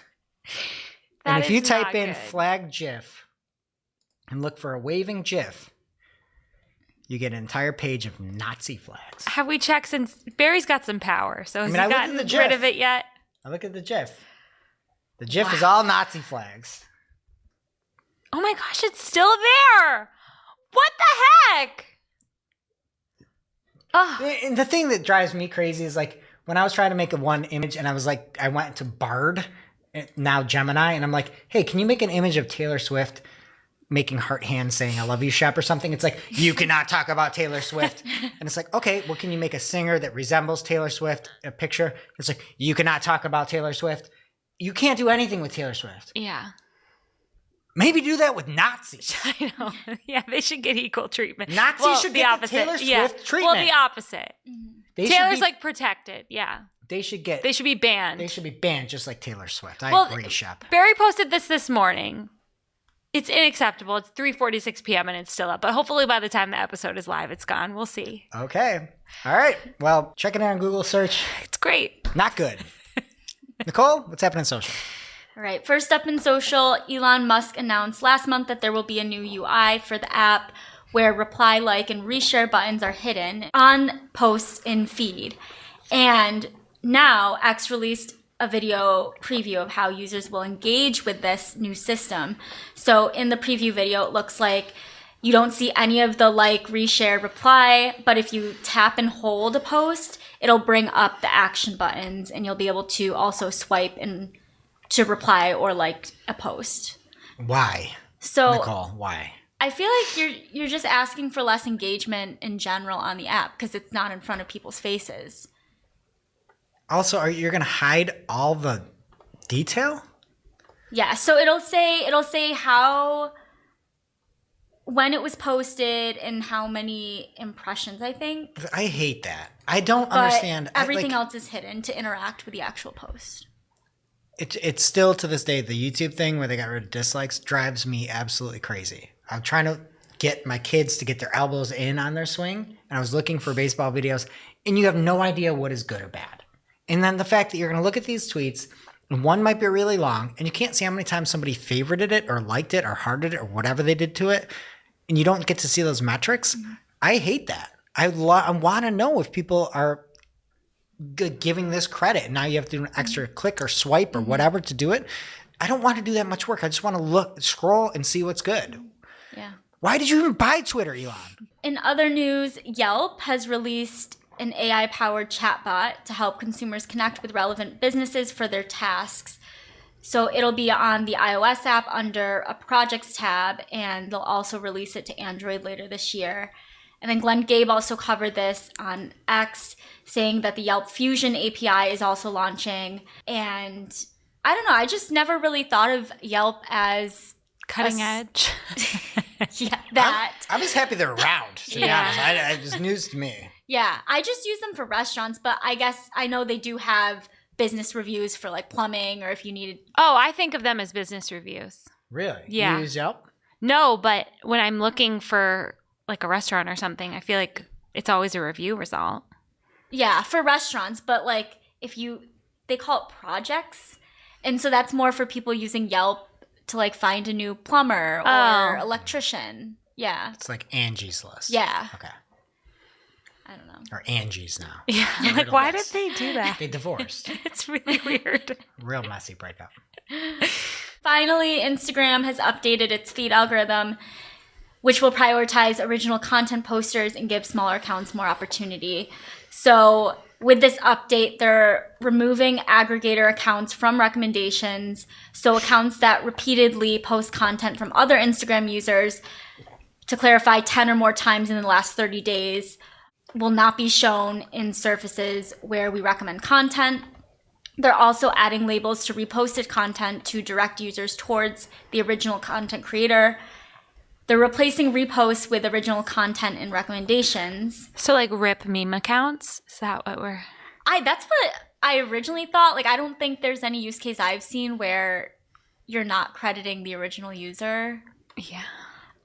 Speaker 3: And if you type in flag GIF and look for a waving GIF, you get an entire page of Nazi flags.
Speaker 1: Have we checked since Barry's got some power? So has he gotten rid of it yet?
Speaker 3: I look at the GIF. The GIF is all Nazi flags.
Speaker 1: Oh my gosh, it's still there. What the heck? Oh.
Speaker 3: And the thing that drives me crazy is like when I was trying to make one image and I was like, I went to Bard, now Gemini, and I'm like, hey, can you make an image of Taylor Swift making heart hands saying I love you, Shep, or something? It's like, you cannot talk about Taylor Swift. And it's like, okay, well, can you make a singer that resembles Taylor Swift, a picture? It's like, you cannot talk about Taylor Swift. You can't do anything with Taylor Swift.
Speaker 1: Yeah.
Speaker 3: Maybe do that with Nazis.
Speaker 1: I know. Yeah, they should get equal treatment.
Speaker 3: Nazis should get the Taylor Swift treatment.
Speaker 1: Well, the opposite. Taylor's like protected. Yeah.
Speaker 3: They should
Speaker 1: be banned.
Speaker 3: They should be banned just like Taylor Swift. I agree, Shep.
Speaker 1: Barry posted this morning. It's unacceptable. It's 3:46 p.m. and it's still up. But hopefully by the time the episode is live, it's gone. We'll see.
Speaker 3: Okay. All right. Well, checking it on Google search.
Speaker 1: It's great.
Speaker 3: Not good. Nicole, what's happening in social?
Speaker 2: All right, first up in social, Elon Musk announced last month that there will be a new UI for the app where reply, like, and reshare buttons are hidden on posts in feed. And now X released a video preview of how users will engage with this new system. So in the preview video, it looks like you don't see any of the like, reshare, reply, but if you tap and hold a post, it'll bring up the action buttons and you'll be able to also swipe and to reply or like a post.
Speaker 3: Why?
Speaker 2: So
Speaker 3: Nicole, why?
Speaker 2: I feel like you're just asking for less engagement in general on the app because it's not in front of people's faces.
Speaker 3: Also, you're going to hide all the detail?
Speaker 2: Yeah, so it'll say how, when it was posted and how many impressions, I think.
Speaker 3: I hate that. I don't understand.
Speaker 2: Everything else is hidden to interact with the actual post.
Speaker 3: It's still to this day, the YouTube thing where they got rid of dislikes drives me absolutely crazy. I'm trying to get my kids to get their elbows in on their swing, and I was looking for baseball videos, and you have no idea what is good or bad. And then the fact that you're going to look at these tweets, and one might be really long, and you can't see how many times somebody favorited it or liked it or hearted it or whatever they did to it, and you don't get to see those metrics. Mm-hmm. I hate that. I want to know if people are giving this credit. Now you have to do an extra click or swipe or whatever to do it. I don't want to do that much work. I just want to scroll and see what's good.
Speaker 2: Yeah.
Speaker 3: Why did you even buy Twitter, Elon?
Speaker 2: In other news, Yelp has released an AI-powered chatbot to help consumers connect with relevant businesses for their tasks. So it'll be on the iOS app under a projects tab, and they'll also release it to Android later this year. And then Glenn Gabe also covered this on X, saying that the Yelp Fusion API is also launching. And I don't know, I just never really thought of Yelp as
Speaker 1: cutting edge.
Speaker 2: Yeah, that.
Speaker 3: I'm just happy they're around, to be honest. It's news to me.
Speaker 2: Yeah, I just use them for restaurants, but I guess I know they do have business reviews for like plumbing or if you needed.
Speaker 1: Oh, I think of them as business reviews.
Speaker 3: Really?
Speaker 1: Yeah.
Speaker 3: You use Yelp?
Speaker 1: No, but when I'm looking for like a restaurant or something, I feel like it's always a review result.
Speaker 2: Yeah, for restaurants, but like they call it projects. And so that's more for people using Yelp to like find a new plumber or electrician. Yeah.
Speaker 3: It's like Angie's List.
Speaker 2: Yeah.
Speaker 3: Okay.
Speaker 2: I don't know.
Speaker 3: Or Angie's now.
Speaker 1: Yeah. Like, why did they do that?
Speaker 3: They divorced.
Speaker 1: It's really weird.
Speaker 3: Real messy breakup.
Speaker 2: Finally, Instagram has updated its feed algorithm, which will prioritize original content posters and give smaller accounts more opportunity. So with this update, they're removing aggregator accounts from recommendations. So accounts that repeatedly post content from other Instagram users, to clarify, 10 or more times in the last 30 days, will not be shown in surfaces where we recommend content. They're also adding labels to reposted content to direct users towards the original content creator. They're replacing reposts with original content in recommendations.
Speaker 1: So like rip meme accounts? Is that what we're...
Speaker 2: That's what I originally thought. Like, I don't think there's any use case I've seen where you're not crediting the original user.
Speaker 1: Yeah.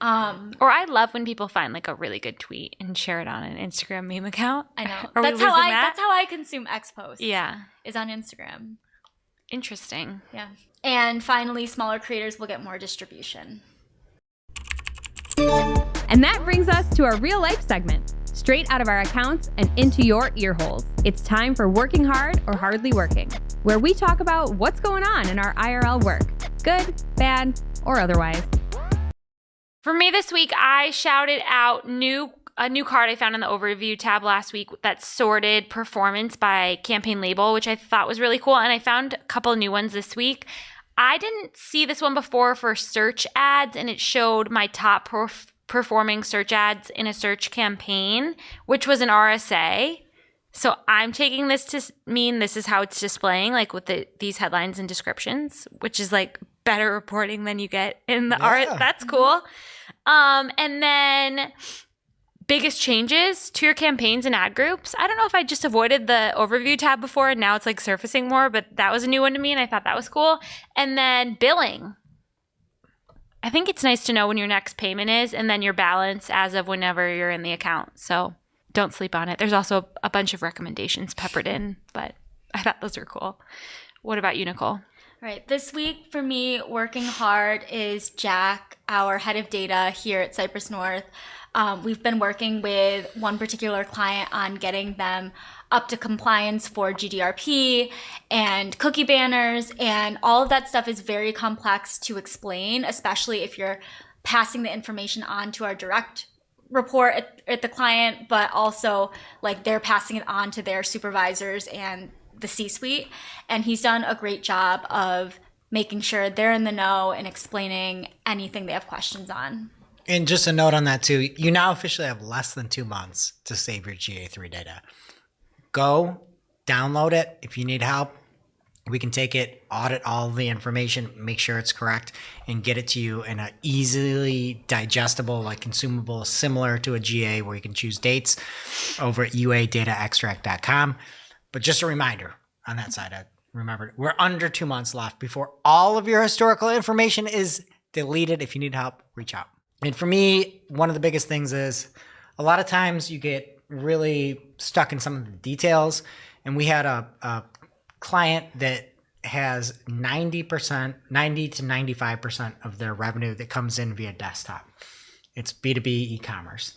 Speaker 1: Or I love when people find like a really good tweet and share it on an Instagram meme account.
Speaker 2: I know.
Speaker 1: Are we
Speaker 2: That's
Speaker 1: losing that?
Speaker 2: That's how I consume X posts.
Speaker 1: Yeah.
Speaker 2: Is on Instagram.
Speaker 1: Interesting.
Speaker 2: Yeah. And finally, smaller creators will get more distribution.
Speaker 6: And that brings us to our real life segment, straight out of our accounts and into your ear holes. It's time for Working Hard or Hardly Working, where we talk about what's going on in our IRL work, good, bad, or otherwise.
Speaker 1: For me this week, I shouted out a new card I found in the overview tab last week that sorted performance by campaign label, which I thought was really cool. And I found a couple of new ones this week. I didn't see this one before for search ads, and it showed my top performing search ads in a search campaign, which was an RSA. So I'm taking this to mean this is how it's displaying, like with these headlines and descriptions, which is like better reporting than you get in the art. That's cool. And then biggest changes to your campaigns and ad groups. I don't know if I just avoided the overview tab before and now it's like surfacing more, but that was a new one to me and I thought that was cool. And then billing. I think it's nice to know when your next payment is and then your balance as of whenever you're in the account. So don't sleep on it. There's also a bunch of recommendations peppered in, but I thought those were cool. What about you, Nicole?
Speaker 2: Right. This week for me, working hard is Jack, our head of data here at Cypress North. We've been working with one particular client on getting them up to compliance for GDRP and cookie banners, and all of that stuff is very complex to explain, especially if you're passing the information on to our direct report at the client, but also like they're passing it on to their supervisors and the C-suite. And he's done a great job of making sure they're in the know and explaining anything they have questions on.
Speaker 3: And just a note on that too, you now officially have less than 2 months to save your GA3 data. Go download it. If you need help, we can take it, audit all the information, make sure it's correct, and get it to you in an easily digestible, like consumable, similar to a GA where you can choose dates over at uadataextract.com. But just a reminder on that side, remember, we're under 2 months left before all of your historical information is deleted. If you need help, reach out. And for me, one of the biggest things is a lot of times you get really stuck in some of the details. And we had a client that has 90 to 95% of their revenue that comes in via desktop. It's B2B e-commerce.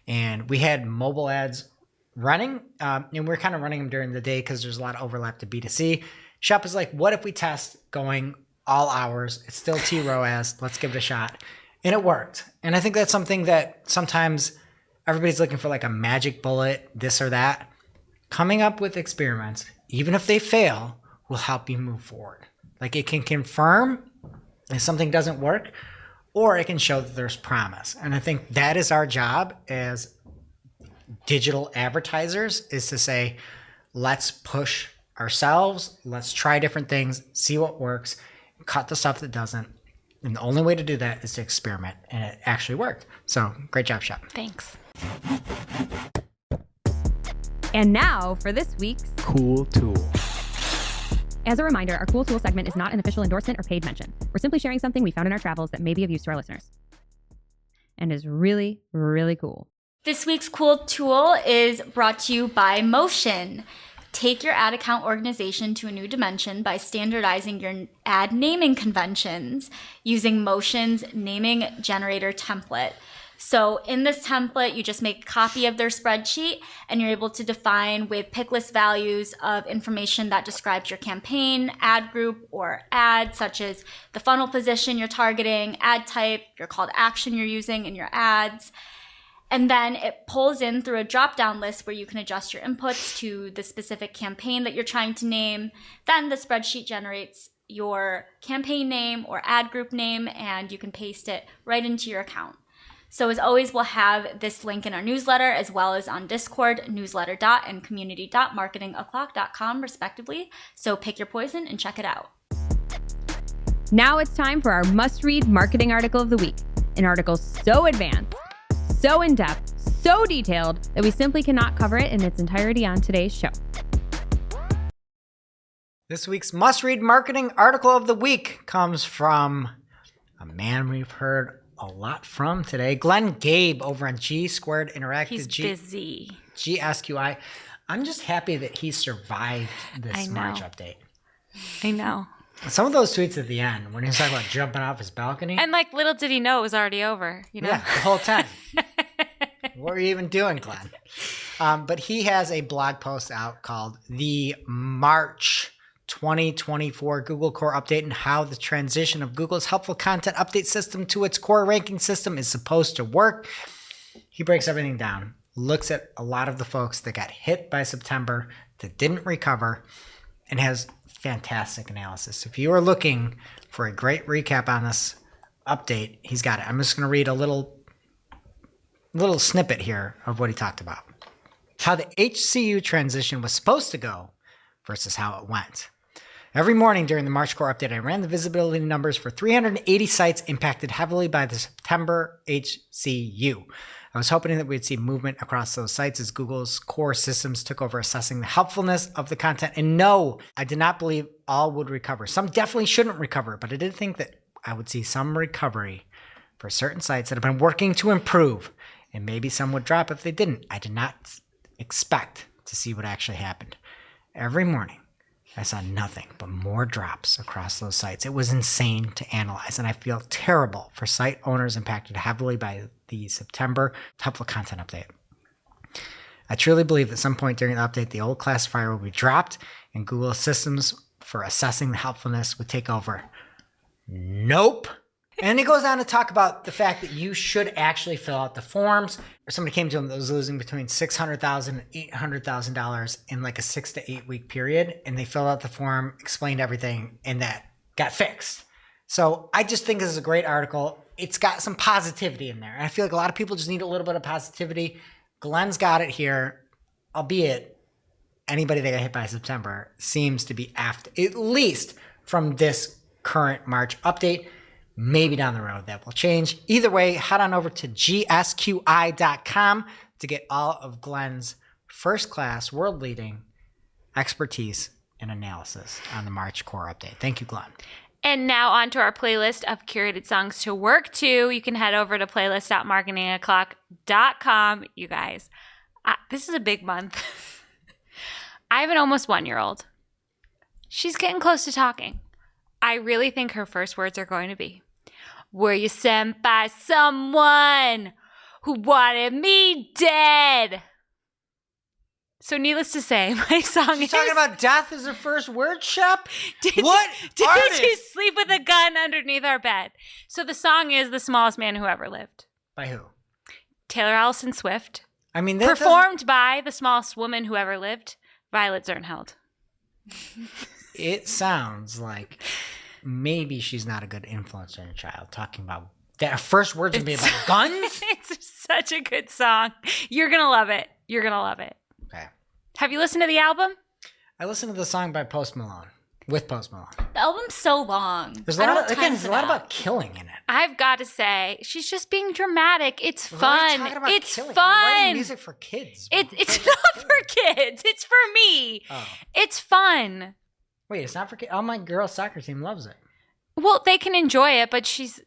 Speaker 3: And we had mobile ads running, and we're kind of running them during the day because there's a lot of overlap to B2C. Shop is like, what if we test going all hours? It's still T-ROAS. Let's give it a shot. And it worked. And I think that's something that sometimes everybody's looking for, like a magic bullet, this or that. Coming up with experiments, even if they fail, will help you move forward. Like, it can confirm if something doesn't work, or it can show that there's promise. And I think that is our job as digital advertisers, is to say, let's push ourselves, let's try different things, see what works, cut the stuff that doesn't. And the only way to do that is to experiment, and it actually worked. So great job, Shop.
Speaker 1: Thanks.
Speaker 6: And now for this week's
Speaker 5: Cool Tool.
Speaker 6: As a reminder, our Cool Tool segment is not an official endorsement or paid mention. We're simply sharing something we found in our travels that may be of use to our listeners. and is really, really cool.
Speaker 2: This week's cool tool is brought to you by Motion. Take your ad account organization to a new dimension by standardizing your ad naming conventions using Motion's naming generator template. So in this template, you just make a copy of their spreadsheet and you're able to define with pick list values of information that describes your campaign, ad group, or ad, such as the funnel position you're targeting, ad type, your call to action you're using in your ads. And then it pulls in through a drop-down list where you can adjust your inputs to the specific campaign that you're trying to name. Then the spreadsheet generates your campaign name or ad group name, and you can paste it right into your account. So as always, we'll have this link in our newsletter as well as on Discord, newsletter and community.marketingoclock.com respectively. So pick your poison and check it out.
Speaker 6: Now it's time for our must-read marketing article of the week. An article so advanced, so in-depth, so detailed that we simply cannot cover it in its entirety on today's show.
Speaker 3: This week's must-read marketing article of the week comes from a man we've heard a lot from today, Glenn Gabe over on G Squared Interactive.
Speaker 1: He's busy.
Speaker 3: GSQI. I'm just happy that he survived this March update.
Speaker 1: I know.
Speaker 3: Some of those tweets at the end when he was talking about jumping off his balcony.
Speaker 1: And like little did he know it was already over, you know?
Speaker 3: Yeah, the whole time. What were you even doing, Glenn? But he has a blog post out called The March 2024 Google Core Update and how the transition of Google's helpful content update system to its core ranking system is supposed to work. He breaks everything down, looks at a lot of the folks that got hit by September that didn't recover, and has fantastic analysis. If you are looking for a great recap on this update, he's got it. I'm just going to read a little snippet here of what he talked about. How the HCU transition was supposed to go versus how it went. Every morning during the March Core Update, I ran the visibility numbers for 380 sites impacted heavily by the September HCU. I was hoping that we'd see movement across those sites as Google's core systems took over assessing the helpfulness of the content. And no, I did not believe all would recover. Some definitely shouldn't recover, but I did think that I would see some recovery for certain sites that have been working to improve, and maybe some would drop if they didn't. I did not expect to see what actually happened. Every morning, I saw nothing but more drops across those sites. It was insane to analyze, and I feel terrible for site owners impacted heavily by the September helpful content update. I truly believe at some point during the update, the old classifier will be dropped and Google's systems for assessing the helpfulness would take over. Nope. And he goes on to talk about the fact that you should actually fill out the forms. Or somebody came to him that was losing between $600,000 and $800,000 in like a 6 to 8 week period. And they filled out the form, explained everything, and that got fixed. So I just think this is a great article. It's got some positivity in there. And I feel like a lot of people just need a little bit of positivity. Glenn's got it here, albeit anybody that got hit by September seems to be after, at least from this current March update. Maybe down the road that will change. Either way, head on over to gsqi.com to get all of Glenn's first-class, world-leading expertise and analysis on the March Core Update. Thank you, Glenn.
Speaker 1: And now on to our playlist of curated songs to work to. You can head over to playlist.marketingoclock.com. You guys, this is a big month. I have an almost 1-year-old. She's getting close to talking. I really think her first words are going to be, "Were you sent by someone who wanted me dead?" So needless to say, my song
Speaker 3: She's
Speaker 1: is...
Speaker 3: talking about death as her first word, Shep?
Speaker 1: Did
Speaker 3: What artist?
Speaker 1: you sleep with a gun underneath our bed? So the song is "The Smallest Man Who Ever Lived."
Speaker 3: By who?
Speaker 1: Taylor Allison Swift.
Speaker 3: I mean, that
Speaker 1: Performed by the smallest woman who ever lived, Violet Zernheld.
Speaker 3: It sounds like maybe she's not a good influence on your child, talking about that. Her first words would be about guns?
Speaker 1: It's such a good song. You're going to love it. You're going to love it.
Speaker 3: Okay.
Speaker 1: Have you listened to the album?
Speaker 3: I listened to the song by Post Malone, with Post Malone.
Speaker 2: The album's so long.
Speaker 3: There's a lot about killing in it.
Speaker 1: I've got to say, she's just being dramatic. It's
Speaker 3: Why are
Speaker 1: fun.
Speaker 3: you talking about
Speaker 1: It's
Speaker 3: killing?
Speaker 1: fun.
Speaker 3: You're writing music for kids.
Speaker 1: It's not for kids. It's for me.
Speaker 3: Oh.
Speaker 1: It's fun.
Speaker 3: Wait, it's not for kids? Oh, my girls' soccer team loves it.
Speaker 1: Well, they can enjoy it, but she's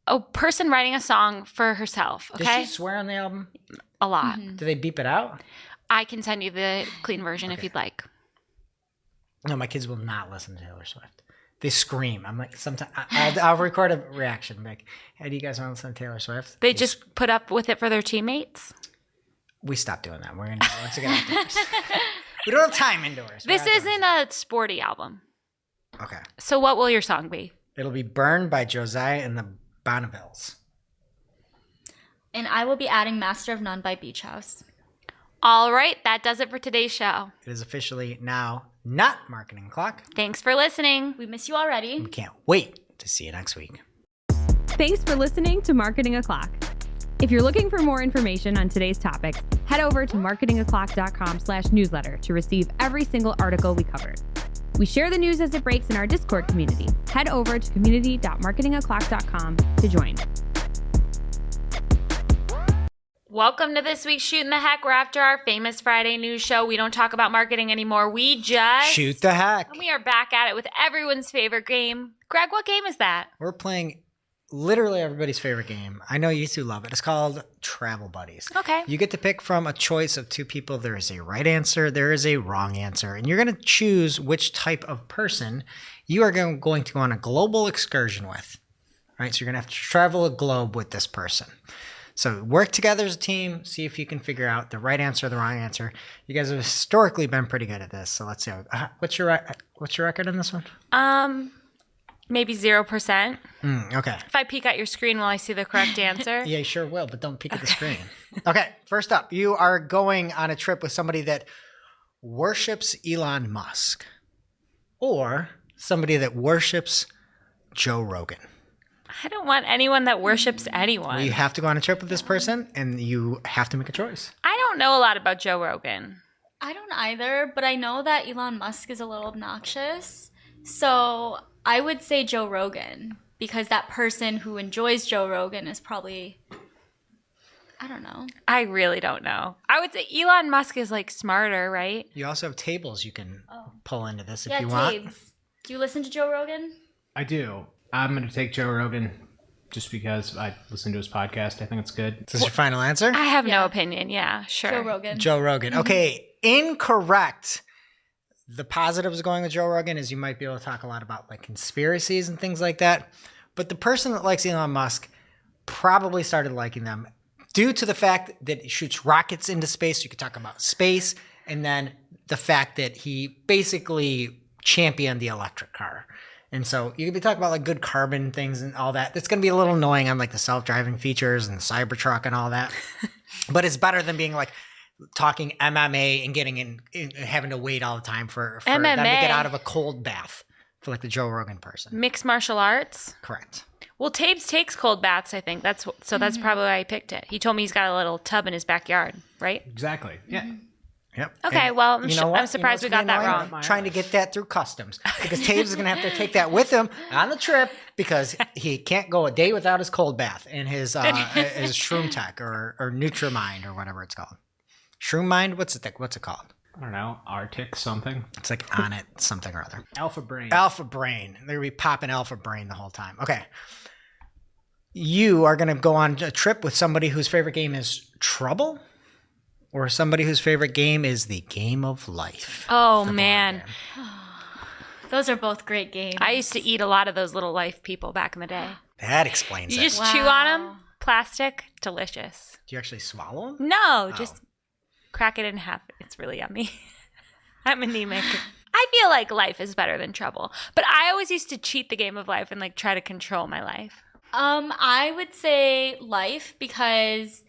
Speaker 1: a person writing a song for herself.
Speaker 3: Does
Speaker 1: Okay,
Speaker 3: she swear on the album?
Speaker 1: a lot.
Speaker 3: Do they beep it out?
Speaker 1: I can send you the clean version if you'd like.
Speaker 3: No, my kids will not listen to Taylor Swift. They scream. I'm like, sometimes I'll record a reaction. Like, hey, do you guys want to listen to Taylor Swift?
Speaker 1: They just put up with it for their teammates.
Speaker 3: We stopped doing that. We're gonna do it once again outdoors. We don't have time indoors. We're
Speaker 1: This
Speaker 3: outdoors.
Speaker 1: isn't a sporty album.
Speaker 3: Okay.
Speaker 1: So what will your song be?
Speaker 3: It'll be Burned by Josiah and the Bonnevilles.
Speaker 2: And I will be adding Master of None by Beach House.
Speaker 1: All right, that does it for today's show.
Speaker 3: It is officially now not Marketing Clock.
Speaker 1: Thanks for listening.
Speaker 2: We miss you already.
Speaker 3: We can't wait to see you next week.
Speaker 6: Thanks for listening to Marketing O'Clock. If you're looking for more information on today's topics, head over to marketingoclock.com/newsletter to receive every single article we covered. We share the news as it breaks in our Discord community. Head over to community.marketingoclock.com to join.
Speaker 1: Welcome to this week's Shootin the Heck. We're after our famous Friday news show. We don't talk about marketing anymore. We just
Speaker 3: Shoot the heck.
Speaker 1: And we are back at it with everyone's favorite game. Greg, what game is that?
Speaker 3: We're playing literally everybody's favorite game. I know you two love it. It's called Travel Buddies.
Speaker 1: Okay.
Speaker 3: You get to pick from a choice of two people. There is a right answer, there is a wrong answer, and you're going to choose which type of person you are going to go on a global excursion with. Right? So you're going to have to travel a globe with this person. So work together as a team, see if you can figure out the right answer or the wrong answer. You guys have historically been pretty good at this, so let's see. What's your record in this one?
Speaker 1: Maybe 0%.
Speaker 3: Okay.
Speaker 1: If I peek at your screen, will I see the correct answer?
Speaker 3: Yeah, you sure will, but don't peek at the screen. Okay, first up, you are going on a trip with somebody that worships Elon Musk or somebody that worships Joe Rogan.
Speaker 1: I don't want anyone that worships anyone.
Speaker 3: Well, you have to go on a trip with this person, and you have to make a choice.
Speaker 1: I don't know a lot about Joe Rogan.
Speaker 2: I don't either, but I know that Elon Musk is a little obnoxious. So I would say Joe Rogan, because that person who enjoys Joe Rogan is probably, I don't know.
Speaker 1: I really don't know. I would say Elon Musk is like smarter, right?
Speaker 3: You also have tables you can pull into this if
Speaker 2: Yeah,
Speaker 3: you want.
Speaker 2: Tabes. Do you listen to Joe Rogan?
Speaker 7: I do. I'm going to take Joe Rogan just because I listen to his podcast. I think it's good.
Speaker 3: Is this your final answer?
Speaker 1: I have
Speaker 2: Yeah.
Speaker 1: no opinion. Yeah, sure.
Speaker 2: Joe Rogan.
Speaker 3: Joe Rogan. Okay, incorrect. The positives going with Joe Rogan is you might be able to talk a lot about like conspiracies and things like that. But the person that likes Elon Musk probably started liking them due to the fact that he shoots rockets into space. You could talk about space, and then the fact that he basically championed the electric car. And so you could be talking about like good carbon things and all that. That's going to be a little annoying on like the self-driving features and the Cybertruck and all that. But it's better than being like talking MMA and getting in having to wait all the time for them to get out of a cold bath for like the Joe Rogan person.
Speaker 1: Mixed martial arts.
Speaker 3: Correct.
Speaker 1: Well, Tabes takes cold baths, I think. That's probably why I picked it. He told me he's got a little tub in his backyard, right?
Speaker 7: Exactly. Yeah.
Speaker 3: Yep.
Speaker 1: Okay,
Speaker 3: And
Speaker 1: well, I'm
Speaker 3: you know what?
Speaker 1: I'm surprised
Speaker 3: You
Speaker 1: we
Speaker 3: know
Speaker 1: got
Speaker 3: what's
Speaker 1: that
Speaker 3: annoying?
Speaker 1: wrong.
Speaker 3: Trying to get that through customs because Taves is going to have to take that with him on the trip because he can't go a day without his cold bath and his Shroom Tech or Nutrimind or whatever it's called. Shroom Mind? What's it called?
Speaker 7: I don't know. Arctic something.
Speaker 3: It's like on it something or other.
Speaker 7: Alpha Brain.
Speaker 3: Alpha Brain. They're going to be popping Alpha Brain the whole time. Okay. You are going to go on a trip with somebody whose favorite game is Trouble or somebody whose favorite game is the Game of Life.
Speaker 1: Oh,
Speaker 3: The board
Speaker 1: man.
Speaker 3: game.
Speaker 2: Those are both great games.
Speaker 1: I used to eat a lot of those little life people back in the day.
Speaker 3: That explains
Speaker 1: You
Speaker 3: it.
Speaker 1: just chew on them. Plastic. Delicious.
Speaker 3: Do you actually swallow them?
Speaker 1: No, just crack it in half. It's really yummy. I'm anemic. I feel like life is better than Trouble. But I always used to cheat the Game of Life and like try to control my life.
Speaker 2: I would say Life because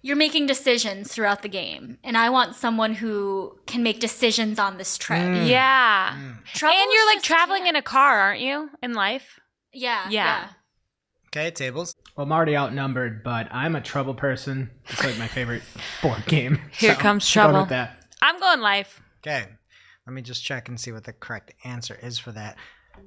Speaker 2: you're making decisions throughout the game, and I want someone who can make decisions on this trip.
Speaker 1: Yeah.
Speaker 2: Trouble
Speaker 1: And you're
Speaker 2: is
Speaker 1: like
Speaker 2: just
Speaker 1: traveling in a
Speaker 2: chance.
Speaker 1: car, aren't you? In life?
Speaker 2: Yeah.
Speaker 1: Yeah.
Speaker 3: Okay, tables.
Speaker 7: Well, I'm already outnumbered, but I'm a Trouble person. It's like my favorite board game.
Speaker 1: Here comes
Speaker 7: I'm going
Speaker 1: Trouble.
Speaker 7: with that.
Speaker 1: I'm going life.
Speaker 3: Okay. Let me just check and see what the correct answer is for that.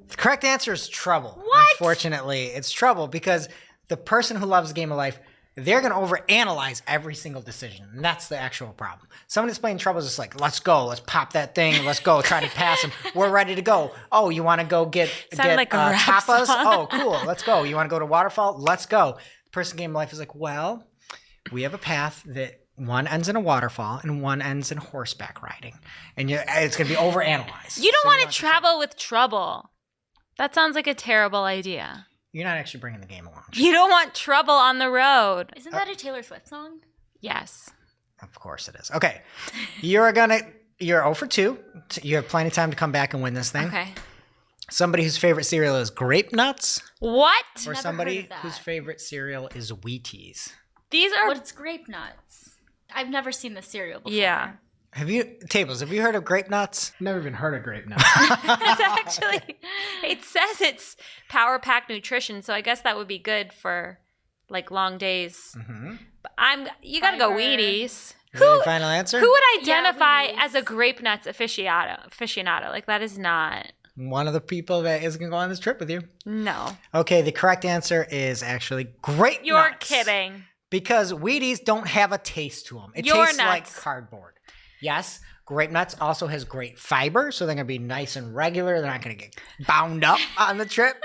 Speaker 3: The correct answer is Trouble.
Speaker 1: What?
Speaker 3: Unfortunately, it's Trouble because the person who loves Game of Life they're going to overanalyze every single decision. And that's the actual problem. Somebody that's playing Trouble is just like, let's go. Let's pop that thing. Let's go. Try to pass them. We're ready to go. Oh, you want to go get
Speaker 1: like a rap
Speaker 3: tapas?
Speaker 1: song.
Speaker 3: Oh, cool. Let's go. You want to go to Waterfall? Let's go. The person game life is like, well, we have a path that one ends in a waterfall and one ends in horseback riding. And it's going to be overanalyzed.
Speaker 1: You don't
Speaker 3: So
Speaker 1: want to travel with trouble. That sounds like a terrible idea.
Speaker 3: You're not actually bringing the game along.
Speaker 1: You don't want trouble on the road.
Speaker 2: Isn't that a Taylor Swift song?
Speaker 1: Yes.
Speaker 3: Of course it is. Okay. You're 0 for 2. You have plenty of time to come back and win this thing.
Speaker 1: Okay.
Speaker 3: Somebody whose favorite cereal is Grape Nuts,
Speaker 1: What?
Speaker 3: or
Speaker 2: Never
Speaker 3: somebody
Speaker 2: heard of that.
Speaker 3: whose favorite cereal is Wheaties.
Speaker 1: These are.
Speaker 2: What's grape nuts? I've never seen the cereal before.
Speaker 1: Yeah.
Speaker 3: Have you heard of Grape Nuts?
Speaker 7: Never even heard of grape nuts.
Speaker 1: It's actually. It says it's power pack nutrition, so I guess that would be good for like long days.
Speaker 3: Mm-hmm.
Speaker 1: But you gotta go
Speaker 2: Fiber.
Speaker 1: Wheaties.
Speaker 3: Is that your final answer?
Speaker 1: Who would identify
Speaker 2: Wheaties.
Speaker 1: as a grape nuts aficionado? Like that is not.
Speaker 3: One of the people that is going to go on this trip with you.
Speaker 1: No.
Speaker 3: Okay, the correct answer is actually Grape
Speaker 1: You're
Speaker 3: Nuts.
Speaker 1: kidding.
Speaker 3: Because Wheaties don't have a taste to them. It
Speaker 1: You're
Speaker 3: tastes like
Speaker 1: nuts.
Speaker 3: cardboard. Yes, Grape Nuts also has great fiber, so they're going to be nice and regular. They're not going to get bound up on the trip.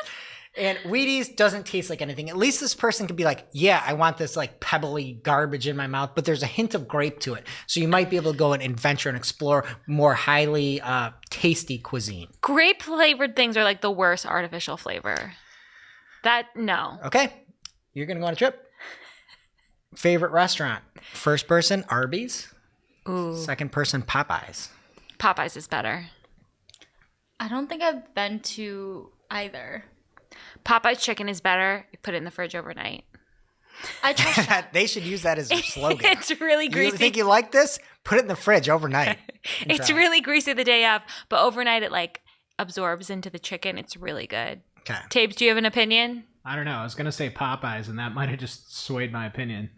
Speaker 3: And Wheaties doesn't taste like anything. At least this person could be like, yeah, I want this like pebbly garbage in my mouth, but there's a hint of grape to it. So you might be able to go and adventure and explore more highly tasty cuisine.
Speaker 1: Grape flavored things are like the worst artificial flavor. No.
Speaker 3: Okay, you're going to go on a trip. Favorite restaurant? First person, Arby's.
Speaker 1: Ooh.
Speaker 3: Second person, Popeyes.
Speaker 1: Popeyes is better.
Speaker 2: I don't think I've been to either.
Speaker 1: Popeye's chicken is better. You put it in the fridge overnight.
Speaker 2: I trust that.
Speaker 3: They should use that as their slogan.
Speaker 1: It's really
Speaker 3: You
Speaker 1: greasy.
Speaker 3: think you like this? Put it in the fridge overnight.
Speaker 1: It's really greasy the day of, but overnight it like absorbs into the chicken. It's really good.
Speaker 3: Okay.
Speaker 1: Tapes, do you have an opinion?
Speaker 7: I don't know. I was going to say Popeyes, and that might have just swayed my opinion.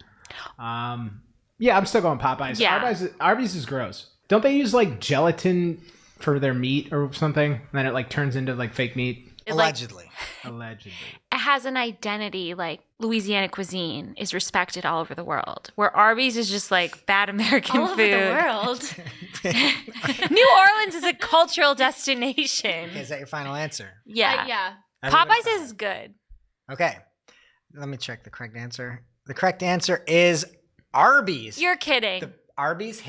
Speaker 7: Yeah, I'm still going Popeyes.
Speaker 1: Yeah.
Speaker 7: Arby's is gross. Don't they use like gelatin for their meat or something? And then it like turns into like fake meat?
Speaker 3: Allegedly.
Speaker 7: Allegedly.
Speaker 1: It has an identity, like Louisiana cuisine is respected all over the world, where Arby's is just like bad American
Speaker 2: All over
Speaker 1: food.
Speaker 2: the world.
Speaker 1: New Orleans is a cultural destination.
Speaker 3: Is that your final answer?
Speaker 1: Yeah.
Speaker 2: Yeah.
Speaker 3: Everybody's
Speaker 1: Popeyes is good.
Speaker 3: Okay. Let me check the correct answer. The correct answer is Arby's.
Speaker 1: You're kidding.
Speaker 3: The Arby's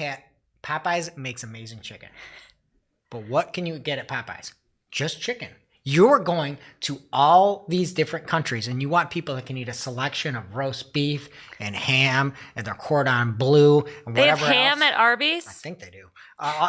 Speaker 3: Popeyes makes amazing chicken. But what can you get at Popeyes? Just chicken. You're going to all these different countries and you want people that can eat a selection of roast beef and ham and their cordon bleu and
Speaker 1: They have
Speaker 3: whatever
Speaker 1: ham
Speaker 3: else.
Speaker 1: at Arby's?
Speaker 3: I think they do.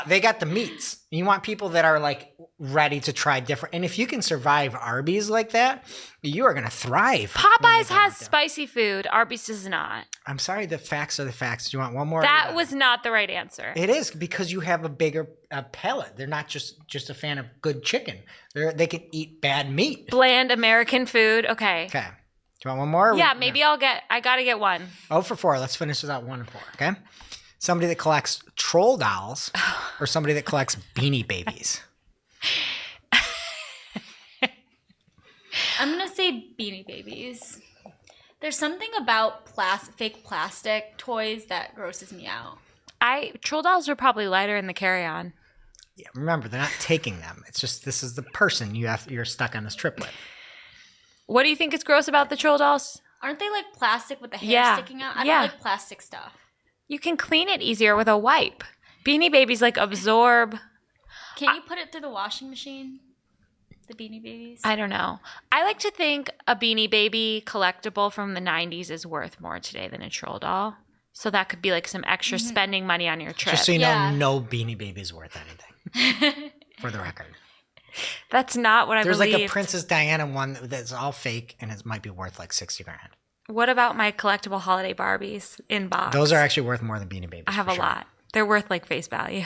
Speaker 3: They got the meats. You want people that are like ready to try different. And if you can survive Arby's like that, you are going to thrive. when
Speaker 1: Popeyes
Speaker 3: you're done
Speaker 1: has
Speaker 3: with them.
Speaker 1: spicy food. Arby's does not.
Speaker 3: I'm sorry, the facts are the facts. Do you want one more?
Speaker 1: That was not the right answer.
Speaker 3: It is because you have a bigger palate. They're not just a fan of good chicken. They can eat bad meat.
Speaker 1: Bland American food. Okay.
Speaker 3: Okay. Do you want one more?
Speaker 1: Yeah, maybe I gotta get one.
Speaker 3: 0 for 4. Let's finish without 1 and 4. Okay. Somebody that collects troll dolls or somebody that collects Beanie Babies.
Speaker 2: I'm going to say Beanie Babies. There's something about fake plastic toys that grosses me out.
Speaker 1: Troll dolls are probably lighter in the carry-on.
Speaker 3: Yeah, remember, they're not taking them. It's just this is the person you're stuck on this trip with.
Speaker 1: What do you think is gross about the troll dolls?
Speaker 2: Aren't they like plastic with the hair
Speaker 1: Yeah.
Speaker 2: sticking out? I
Speaker 1: Yeah.
Speaker 2: don't like plastic stuff.
Speaker 1: You can clean it easier with a wipe. Beanie Babies like absorb.
Speaker 2: Can you put it through the washing machine? The Beanie Babies?
Speaker 1: I don't know. I like to think a Beanie Baby collectible from the 90s is worth more today than a troll doll. So that could be like some extra spending money on your trip.
Speaker 3: Just so you
Speaker 2: Yeah.
Speaker 3: know, no Beanie Baby is worth anything. For the record.
Speaker 1: That's not what I
Speaker 3: There's
Speaker 1: believed.
Speaker 3: like a Princess Diana one that's all fake and it might be worth like 60 grand.
Speaker 1: What about my collectible holiday Barbies in box?
Speaker 3: Those are actually worth more than Beanie Babies.
Speaker 1: I have
Speaker 3: for
Speaker 1: a
Speaker 3: sure.
Speaker 1: lot. They're worth like face value.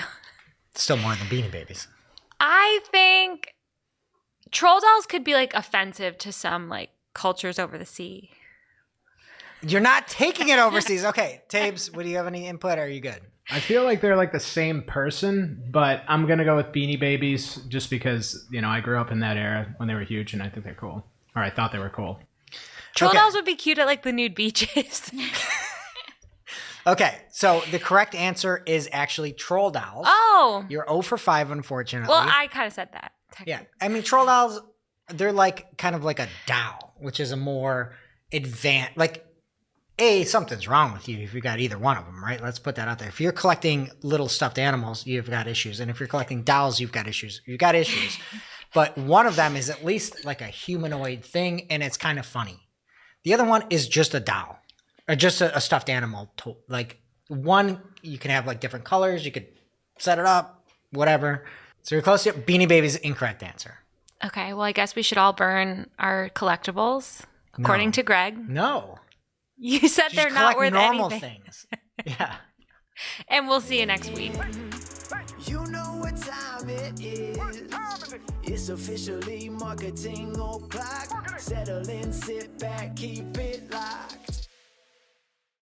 Speaker 3: Still more than Beanie Babies.
Speaker 1: I think troll dolls could be like offensive to some like cultures over the sea.
Speaker 3: You're not taking it overseas. Okay, Tabes, do you have any input or are you good?
Speaker 7: I feel like they're like the same person, but I'm going to go with Beanie Babies just because, I grew up in that era when they were huge and I think they're cool. Or I thought they were cool.
Speaker 1: Troll
Speaker 3: Okay.
Speaker 1: dolls would be cute at like the nude beaches.
Speaker 3: Okay, so the correct answer is actually troll dolls.
Speaker 1: Oh.
Speaker 3: You're 0 for 5, unfortunately.
Speaker 1: Well, I kind of said that.
Speaker 3: Yeah, I mean, troll dolls, they're like kind of like a doll, which is a more advanced, like, something's wrong with you if you got either one of them, right? Let's put that out there. If you're collecting little stuffed animals, you've got issues. And if you're collecting dolls, you've got issues. You've got issues. But one of them is at least like a humanoid thing, and it's kind of funny. The other one is just a doll, or just a stuffed animal. Like, one, you can have like different colors. You could set it up, whatever. So you're close to it. Beanie Baby's incorrect answer.
Speaker 1: Okay, well, I guess we should all burn our collectibles, according to Greg.
Speaker 3: No.
Speaker 1: You said
Speaker 3: Just
Speaker 1: they're not
Speaker 3: collect
Speaker 1: worth
Speaker 3: normal
Speaker 1: anything.
Speaker 3: things. Yeah.
Speaker 1: And we'll see you next week.
Speaker 4: You know what time it is. It's officially marketing o'clock. Settle in, sit back, keep it